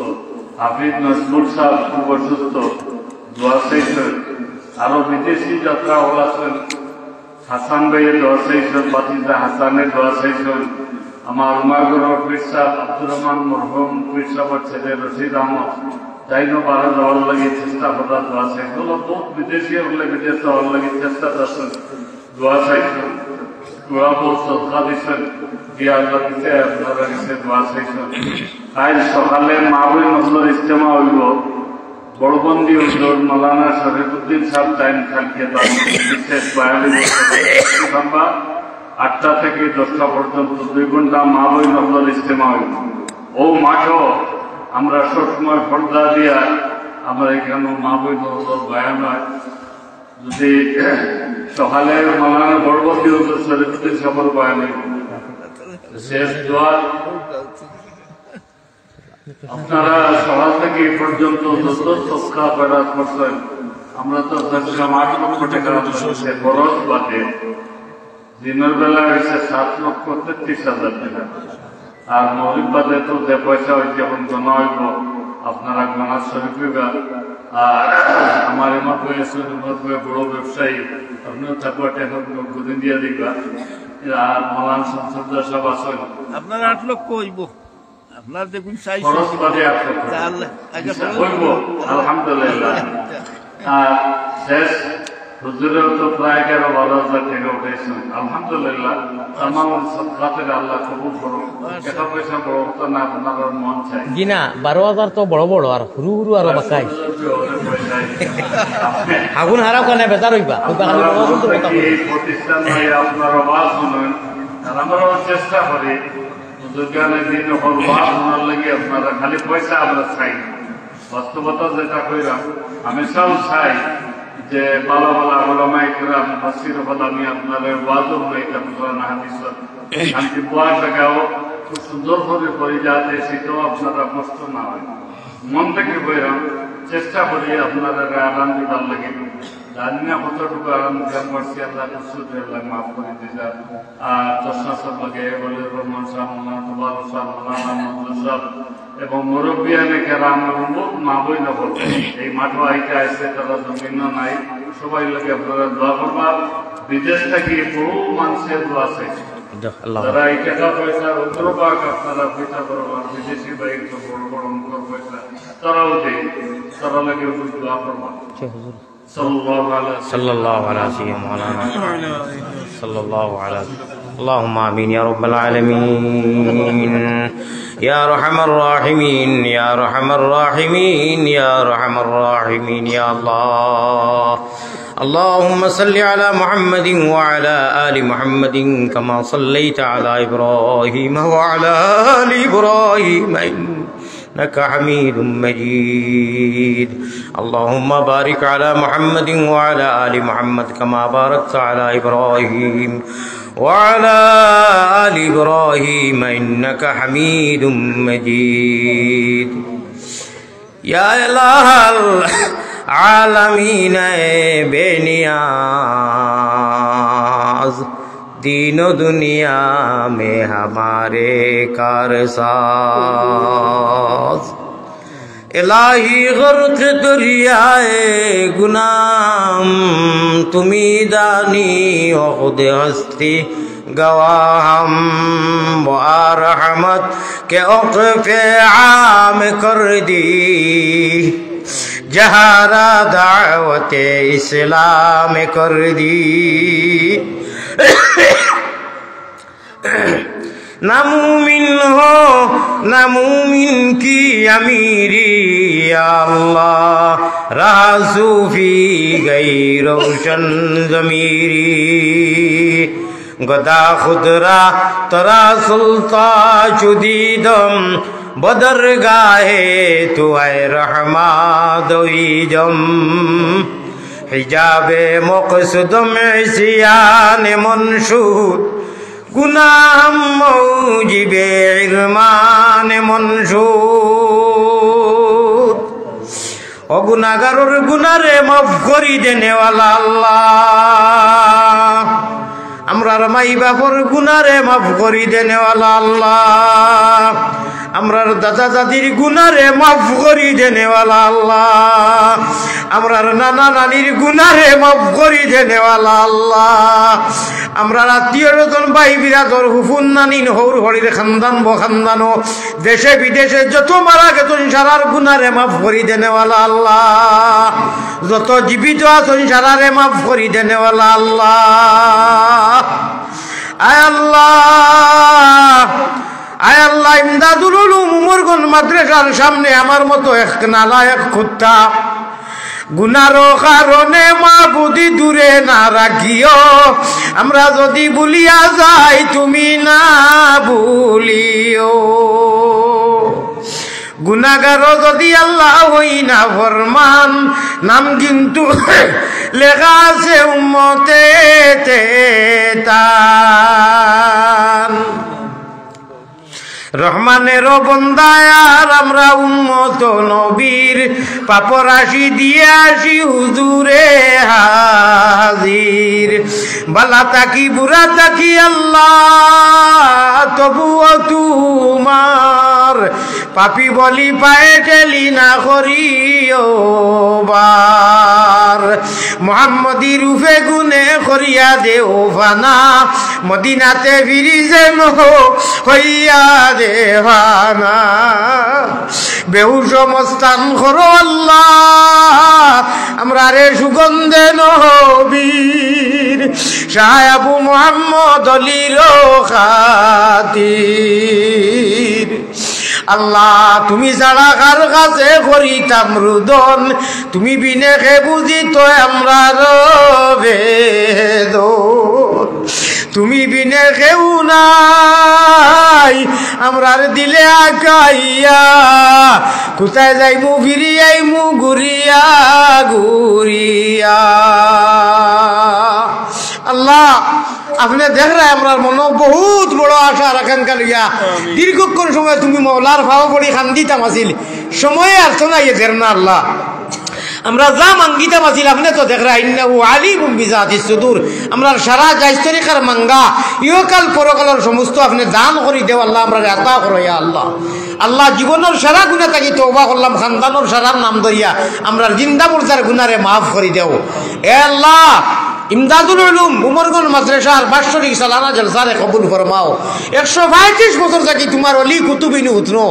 হাফিজ নজরুল সাহেব খুব অসুস্থ দোয়া চাইছেন আরো বিদেশি যাত্রা হল আছেন হাসান ভাইয়ের দোয়া চাইছেন বাতিজা হাসানের দোয়া চাইছেন আমার উমাগড় পীর সাহেব আব্দুর রহমান মরহুম পীর সাহেবের ছেলে রশিদ আহমদ তাইনো 12 যাওয়ার লাগে চেষ্টা করার দোয়া চাইছেন বহুত বিদেশি হলে বিদেশ যাওয়ার লাগে চেষ্টা করছেন দোয়া চাইছেন দোয়া বহুত সদকা দিচ্ছেন দিয়ে আল্লাহ দিতে আপনারা কাছে দোয়া চাইছেন আজ সকালে মাহবুব নজরুল ইজতেমা হইব বড়বন্দি হুজুর মৌলানা শরীফুদ্দিন সাহেব টাইম খানকে তার বিশেষ বয়ানে 8টা থেকে 10টা পর্যন্ত 2 ঘন্টা মা বই নজর ইজতেমা হইল। ও মাঠও আমরা সবসময় পর্দা দিয়া আমরা এখানে মা বই নজর বয়ান হয়। যদি সকালে মৌলানা বড়বন্দি হুজুর শরীফুদ্দিন সাহেবের বয়ান শেষ দোয়া আপনারা সকাল থেকে এই পর্যন্ত যত সৎকা বেড়া করছেন, আমরা তো 8 লক্ষ টাকা খরচ বাদে দিনের বেলা হয়েছে 7 লক্ষ 33,000 টাকা। আর মৌলিক বাদে তো যে পয়সা হয়েছে যেমন গণা হইব আপনারা গণা শরীফ হইবা। আর আমার এমত হয়েছে বড় ব্যবসায়ী আপনিও থাকবা টাকা গুদিন দিয়ে দিবা। আর মৌলানা সংসদ সব আছেন আপনার 8 লক্ষ হইব, আপনার দেখুন খরচ বাদে 8 লক্ষ হইব আলহামদুলিল্লাহ। আর শেষ হুজুরেও তো প্রায় 11-12,000 টাকা উঠেছেন আলহামদুলিল্লাহ। আমার সদকাতের আল্লাহ কবুল করুন। টাকা পয়সা বড় তো না, আপনার মন চাই জিনা 12,000 তো বড় বড় আর হুরু হুরু আর বাকাই আগুন হারাও কেন বেজার হইবা এই প্রতিষ্ঠান আপনার আওয়াজ শুনুন। আর আমরাও চেষ্টা করি হুজুরগানের দিন হওয়ার শোনার লাগে আপনারা খালি পয়সা আমরা চাই না, বাস্তবতা যেটা কইলাম আমি সব চাই যে ভালো ভালো ওলামায়ে কেরাম মুফাসসির হল আমি আপনাদের ওয়াজও হইতাম কোরআন হাদিস শান্তি পাওয়ার জায়গাও খুব সুন্দর করে করি যাতে সেটাও আপনারা কষ্ট না হয়। মন থেকে বইলাম চেষ্টা করি আপনারা আরাম দিবার লাগে। জানি না কতটুকু আরাম দিলাম করছি, আল্লাহ কুসুদ আল্লাহ মাফ করে দিলা। আর চশমা সব লাগে বলে রহমান সাহ মৌলানা তুবার সাহ মৌলানা মঞ্জুর সাহ এবং মুরব্বিয়ানে কেরাম মা বই নকল এই মাঠও আইতে আসছে, তারা জমিন নাই। সবাই লোকে আপনারা দোয়া করবা। বিদেশ থেকে বহু মানুষের দোয়া আছে তারা এই টাকা পয়সার অগ্রভাগ আপনারা পয়সা করবার বিদেশি বাইক বড় বড় অঙ্কর পয়সা তারাও দেয়, তারা লাগে দোয়া করবা। صلى الله على سيدنا مولانا صلى الله على اللهم آمين يا رب العالمين يا أرحم الراحمين يا أرحم الراحمين يا أرحم الراحمين يا الله اللهم صل على محمد وعلى آل محمد كما صليت على إبراهيم وعلى آل إبراهيم إنك حميد مجيد اللهم بارك على محمد وعلى آل محمد كما باركت على إبراهيم وعلى آل إبراهيم إنك حميد مجيد يا إله العالمين बेनियाज़ दीन दुनिया में हमारे कारसाज इलाही गर्क दरियाए गुनाम तुमी दानी व खुद हस्ती गवाहम व रहमत के औक़फ़े आम कर दी जहारा दावत इस्लाम कर दी ना मुमिन हो ना मुमिन की अमीरी या अल्लाह राह सूफी गई रोशन ज़मीरी गदा खुदरा तरा सुल्ता चुदीदम बदर गाहे तु ऐ रहमा दोईजम हिजाबे मक़सुदम इस्यान मंशूद गुनाह मौजिबे इरमान मंशूद ओ गुनाहगारोर गुनारे माफ करी देने वाला अल्लाह আমরার মাই বাপর গুনারে মাফ করি দেনে ওয়ালা আল্লাহ আমরার দাদা দাদির গুনারে মাফ করি দেনে ওয়ালা আল্লাহ আমরার নানা নানির গুনারে মাফ করি দেনে ওয়ালা আল্লাহ আমরার আত্মীয় স্বজন ভাই বিরাদর হুফুন নানিন হৌর হরির খানদান বখানদানো দেশে বিদেশে যত মারা গেছেন সারার গুনারে মাফ করি দেনে ওয়ালা আল্লাহ যত জীবিত আছেন সারারে মাফ করি দেনে ওয়ালা আল্লাহ আয় আল্লাহ আয় আল্লাহ ইমদাদুল উলুম উমরগঞ্জ মাদ্রাসার সামনে আমার মতো এক নালায়েক কুত্তা গুনারো কারণে মাবুদি দূরে না রাখিও, আমরা যদি ভুলিয়া যাই তুমি না ভুলিও। গুনাহগার যদি আল্লাহ হই না ফরমান, নাম কিন্তু লেখা আছে উম্মতে তান। রহমানের বন্দায় আর আমরা উম্মত নবীর, পাপরাশি দিয়ে আসি হুজুরে হাজির। বালা তাকি বুড়া তাকি আল্লাহ তবুও তোমার, পাপি বলি পায়ে ঠেলি না করিও বার। মুহাম্মদি রূপে গুনে করিয়া দেও ফানা, মদিনাতে ফিরি যেন হইয়া দেওয়ানা। বেহুশ মস্তান করো আল্লাহ আমরা রে সুগন্ধে নবীর, শাহ আবু মুহাম্মদ আলীর খাতির। আল্লাহ তুমি ছাড়া কার কাছে করিতাম রুদন, তুমি বিনে খে বুঝি তো আমরা বেদন। তুমি বিনে কেউ নাই আমরার দিলে আকাইয়া, কোথায় যাইমু ফিরিয়াইমু ঘুরিয়া ঘুরিয়া। আল্লাহ আপনি দেখ রা আমরা মনে বহুত বড় আশা আর আকাঙ্ক্ষা লিয়া দীর্ঘক্ষণ সময় তুমি মৌলার ভাব পড়ি খান্দিতাম আসিল, সময়ে আর তো নাই এদের না। আল্লাহ আমরা যা মাঙ্গিতাম আসিল আপনি তো দেখ রা ইন্নাহু আলিমুম বিযাতিস সুদূর। আমরা সারা জাইস্তরিকার মাঙ্গা ইহকাল পরকালের সমস্ত আপনি দান করি দেও আল্লাহ, আমরা আতা করো ইয়া আল্লাহ। আল্লাহ জীবনের সারা গুণা থাকি তওবা করলাম, খানদানোর সারার নাম ধরিয়া আমরা জিন্দা মুর্দার গুনারে মাফ করে দেও এ আল্লাহ। ইমদাদুল উলুম উমরগঞ্জ মাদ্রাসার বাৎসরিক সালানা জলসারে কবুল ফরমাও। 135 বছর থাকি তোমার অলি কুতুবিনী উতনো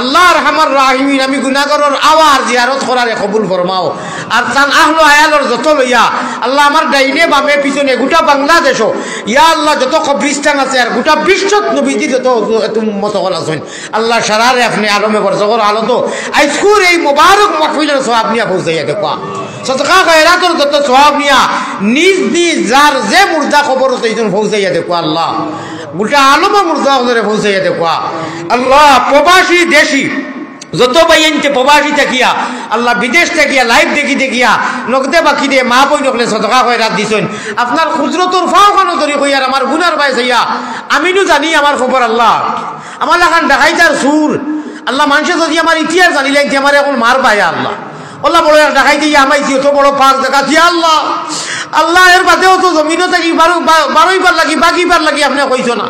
আল্লাহ রহমান রাহিমিন, আমি গুনাহগারের আওয়ার জিয়ারত করারে কবুল ফরমাও। আর তান আহলো আয়ালর যত লইয়া আল্লাহ আমার ডাইনে বামে পিছনে গোটা বাংলাদেশও ইয়া আল্লাহ যত কবরিস্তান আছে আর গোটা বিশ্বত নবীজি যত উম্মত হল আছেন আল্লাহ সারারে আপনি আলমে বরজগর আলো আজকুর এই মোবারক মাহফিলের সওয়াব নিয়া পৌঁছাইয়া দেখো। সদকা খয়রাতের যত সওয়াব নিয়া নিজ নিজ যার যে মুর্দা খবর পৌঁছাইয়া দেখো আল্লাহ, গোটা আলমা মুর্দা পৌঁছাইয়া দেখো আল্লাহ। প্রবাসী দেশি যত বাইনতে প্রবাসী থাকিয়া আল্লাহ বিদেশ থাকিয়া লাইভ দেখি দেখিয়া নগদে বাকি দিয়ে মা বই নকলে সদকা খয়রাত দিছেন আপনার খুচরতর ফাওখানো ধরি কইয়ার আমার গুনার বাই চাইয়া আমিনু জানি আমার খবর আল্লাহ। আমার এখন দেখাইতার সুর আল্লাহ, মানুষে যদি আমার ইতিহাস জানিলেন যে আমার এখন মার পায় আল্লাহ। আল্লাহ বড় দেখাই দিয়ে আমাইছি অত বড় পাক দেখাচ্ছি আল্লাহ। আল্লাহ এর বাদেও তো জমিনও থাকি বারোইবার লাগি বাকিবার লাগি আপনি কইছো না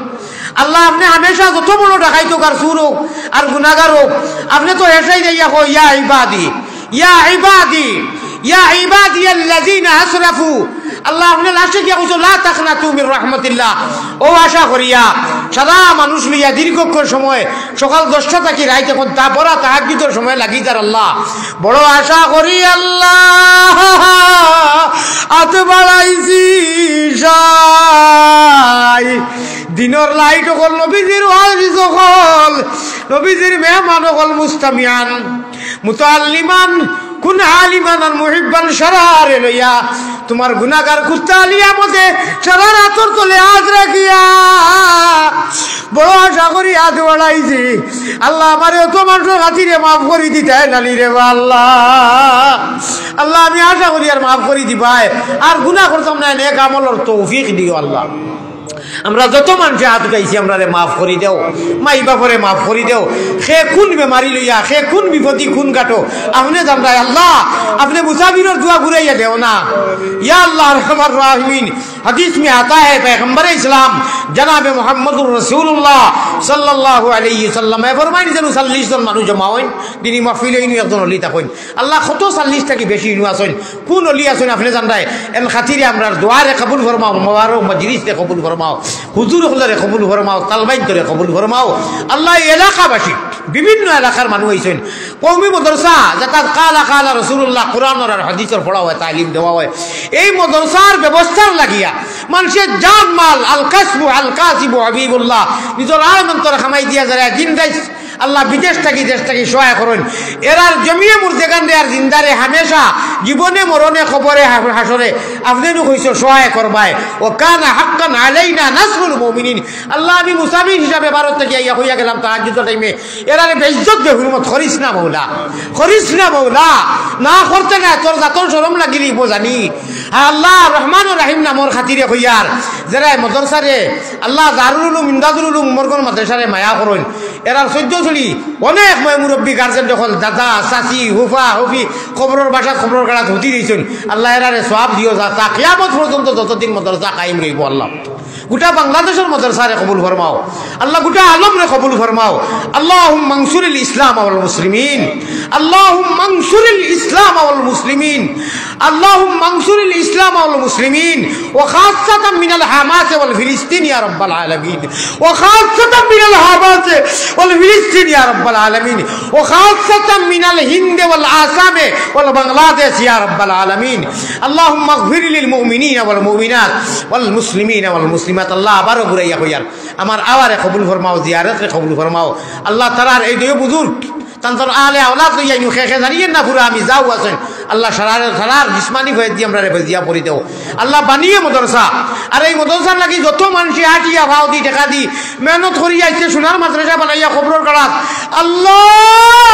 আল্লাহ। আপনি হামেশা যত বড় দেখাইতো কার সুর হোক আর গুনাগার হোক আপনি তো এসাই যাইয়া কো ইয়া ইবাদি ইয়া ইবাদি ইয়া ইবাদি আল্লাযিনা আসরাফু। আল্লাহ আপনি লাস্টে গিয়া কইছো লা তাকনাতু মির রাহমাতিল্লাহ। ও আশা করিয়া সারা মানুষ লইয়া দীর্ঘক্ষণ সময় সকাল 10টা থেকে রাত এখন তারপরা তাহাজ্জুদের সময় লাগি যার আল্লাহ বড় আশা করি আল্লাহ আত বাড়াইছি দিনের লাইট হল নবীজির ওয়ারিস হল নবীজির মেহমান হল মুস্তামিয়ান মুতাআল্লিমান কুন আলিমান আর মুহিব্বান সারারে লইয়া তোমার গুনাহগার কুত্তা আলিয়া মতে সারা রাতর তলে আজ রাখিয়া বড় আশা করি আজ বাড়াইছি আল্লাহ আমারে অত মানুষের খাতিরে মাফ করি দিতে নালি রে আল্লাহ। আল্লাহ আমি আশা করি আর মাফ করি দিবাই আর গুনাহ করতাম না, নেক আমলের তৌফিক দিও আল্লাহ। আমরা যত মানুষে হাত উঠাইছি আমরা মাফ করি দেও, মাই বাপরে মাফ করি দেও। সে কোন বেমারি লইয়া সে কোন বিপত্তি কোন কাটো আপনি জানতাই আল্লাহ। আপনি মুসাফিরের দোয়া ঘুরাইয়া দেও না ইয়া আল্লাহ রহমান রাহিমিন। হাদিস में आता है पैगंबर इस्लाम जनाब मुहम्मदुर रसूलुल्लाह सल्लल्लाहु अलैहि वसल्लम फरमाइन যেন 40 জন মানুষ জমা হইন দিনী মাহফিলে ইনু একজন ওলি থাকেন আল্লাহ কত 40 টাকি বেশি ইনু আছেন কোন ওলি আছেন আপনি জানতাই এন খাতিরে আমরার দোয়ারে কবুল ফরমাও, মুবারক মজলিসে কবুল ফরমাও, হুজুর হলরে কবুল ফরমাও, তালবাইন করে কবুল ফরমাও আল্লাহ। এলাকাবাসী বিভিন্ন এলাকার মানুষ হইছেন কওমি মাদ্রাসা যেটা কালা কালা রাসূলুল্লাহ কোরআন আর হাদিসের পড়া হয় তালিম দেওয়া হয় এই মাদ্রাসার ব্যবস্থার লাগিয়া মানুষের জান মাল আল কাসবু আল কাসিবু হাবিবুল্লাহ নিজের আলমন্তর খামাই দিয়া যায় দিন রাত আল্লাহ বিদেশ থাকি দেশ থাকি সহায় করেন এরার জমিয়ে মুর্দেগান আর জিন্দারে হামেশা জীবনে মরণে খবরে হাসরে আপনি কইছো সহায় করবায় ও কানা হাক্কান আলাইনা নাসরুল মুমিনিন আল্লাহ আমি মুসাফির হিসাবে ভারত থেকে আইয়া হইয়া গেলাম তাহাজ্জুদের টাইমে এরারে বেইজ্জত বে হুরমত করিস না মওলা না করতে না তোর জাতর শরম লাগিলি জানি আল্লাহ রহমান ও রাহিম নামর খাতিরে হইয়ার যারা মাদ্রাসারে আল্লাহ দারুল উলুম ইমদাদুল উলুম মরগন মাদ্রাসারে মায়া করেন এরার 14 চলি অনেক মুরব্বী গার্জেন যখন দাদা চাচি হুফা হুফি খবরের বাসা খবরের গাড়া ধুতি দিয়েছেন আল্লাহ এরারে সওয়াব দিও যা কিয়ামত পর্যন্ত যতদিন মাদ্রাসা কায়েম রইব আল্লাহ গোটা বাংলাদেশের মাদ্রাসারে কবুল ফরমাও আল্লাহ গোটা আলমরে কবুল ফরমাও আল্লাহুম্মা আনসুরিল ইসলাম ওয়াল মুসলিমিন আল্লাহুম্মা আনসুরিল ইসলাম ওয়াল মুসলিমিন আল্লাহুম্মা আনসুরিল ইসলাম ওয়াল মুসলিমিন ওয়া খাসসাতাম মিনাল হামাস ওয়াল ফিলিস্তিন ইয়া রাব্বাল আলামিন ওয়া খাসসাতাম মিনাল হামাস ওয়াল ফিলিস্তিন ইয়া রাব্বাল আলামিন ওয়া খাসসাতাম মিনাল হিন্দ ওয়াল আসাম ওয়াল বাংলাদেশ ইয়া রাব্বাল আলামিন আল্লাহুম্মা ইগফির লিল মুমিনিনা ওয়াল মুমিনাত ওয়াল মুসলিমিনা ওয়াল মুসলিমাত আল্লাহ আবারও ঘুরাইয়া কইয়ার আমার আওয়ারে কবুল ফরমাও জিয়ারতে কবুল ফরমাও আল্লাহ তাআলার এই দুই বুজুর্গ তান্তর আলে আওলাদ লইয়া ইনু খেখে জানিয়েন না পুরা আমি যাও আছেন আল্লাহ সারার জিসমানি ভয় দিয়ে আমরা ভজিয়া পড়ি দেও আল্লাহ বানিয়ে মাদ্রাসা আর এই মাদ্রাসার লাগি যত মানুষ হাটিয়া ভাও দি টাকা দি মেহনত করি আইছে সোনার মাদ্রাসা বানাইয়া খবরের কাড়াত আল্লাহ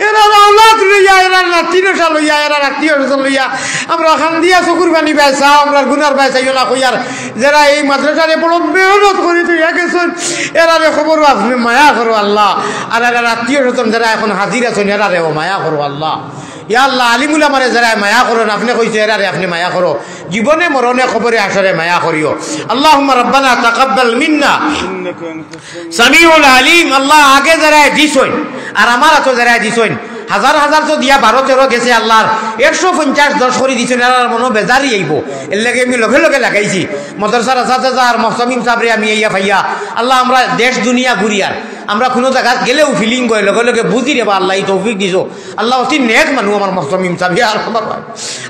এরা আওলাদ লইয়া এরা নাতিনসা লইয়া এরা আত্মীয় লইয়া আমরা খান দিয়া চকুর পানি পাইছা আমরা গুনার পাইছাইও না কইয়ার যারা এই মাদ্রাসারে বড় মেহনত করি তুই গেছেন এরারে খবর আপনি মায়া করো আল্লাহ আর এরা আত্মীয় স্বজন যারা এখন হাজির আছেন এরারেও মায়া করো আল্লাহ ইয়া আল্লাহ আলিমুল আমারে যারা মায়া করেন আপনি কইছে এরারে আপনি মায়া করো জীবনে মরণে খবরে আসরে মায়া করিও আল্লাহুম্মা রাব্বানা তাকাব্বাল মিন্না সামিউল আলিম আল্লাহ আগে যারা দিছই আর আমার তো যারা দিছই হাজার হাজার তো দিয়া 12-13 গেছে আল্লাহর 150-10 করে দিছেন আর মনো বেজারি আইব এর লাগে আমি লগে লগে লাগাইছি মাদ্রাসার আসাদার মুহতামিম সাহেবরে আমি আইয়া ভাইয়া আল্লাহ আমরা দেশ দুনিয়া ঘুরিয়ার আমরা কোনো জায়গা গেলেও ফিলিং করে লগে লগে বুঝি রে বা আল্লাহ তৌফিক দিছো আল্লাহ অতি নেক মানুষ আমার মুহতামিম সাহেব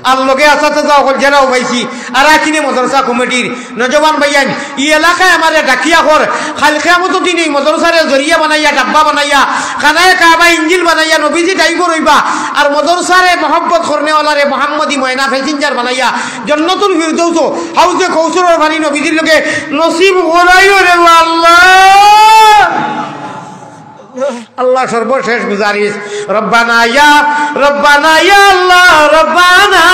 আর লগে আসাদার হল জেরাও পাইছি আর কিনে মাদ্রাসা কমিটির নজওয়ান ভাইয়ান এই এলাকায় আমারে ডাকিয়া কর খাল কিয়ামত দিন এই মাদ্রাসারে জরিয়া বানাইয়া ডাব্বা বানাইয়া খানায়ে কাবা ইঞ্জিল বানাইয়া নবীজি টাইগো রইবা আর মাদ্রাসারে মোহাম্মত করনে ওয়ালারে মুহাম্মদি ময়না প্যাসেঞ্জার বানাইয়া জান্নাতুল ফিরদৌস হাউজে কৌসরের বাণী নবীজির লগে নসিব করাইও রে আল্লাহ আল্লাহ সর্বশেষ গুজারিশ রব্বানা ইয়া আল্লাহ রব্বানা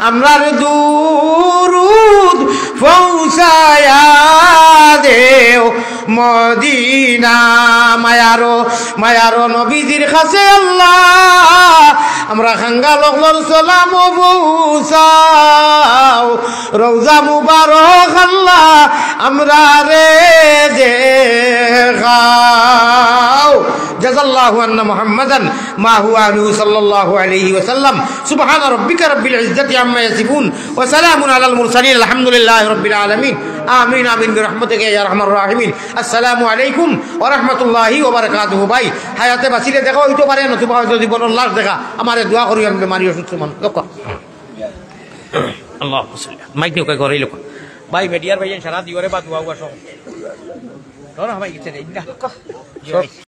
আমরার দুরুদ পৌঁছায়া দেও মদিনা মায়ারো নবীজির কাছে আল্লাহ আমরা খাঙ্গা লগল সালাম পৌঁছাও রওজা মুবারক আল্লাহ আমরা রে দেখাও জাযাল্লাহু আন্না মুহাম্মাদান মা হুয়া আনহু সাল্লাল্লাহু আলাইহি ওয়াসাল্লাম সুবহান রাব্বিকা রাব্বিল ইজ্জাতি আম্মা ইয়াসিফুন ওয়া সালামুন আলাল মুরসালিন আলহামদুলিল্লাহি রাব্বিল আলামিন আমিন আমিন বিরহমাতিকা ইয়া আরহামার রাহিমিন আসসালামু আলাইকুম ওয়া রাহমাতুল্লাহি ওয়া বারাকাতুহু ভাই হায়াতে বাঁচিলে দেখা হইতে পারে নতুবা হয়তো জীবনের লাশ দেখা আমারে দোয়া করি আমি বেমারি অসুস্থ মানুষ লোক আল্লাহু সাল্লাল্লাহু মাইক নিয়ে কই করে লোক ভাই মিডিয়ার ভাই সারা দিওরে বা দোয়া ওয়া সব ধরো ভাই গেছে রে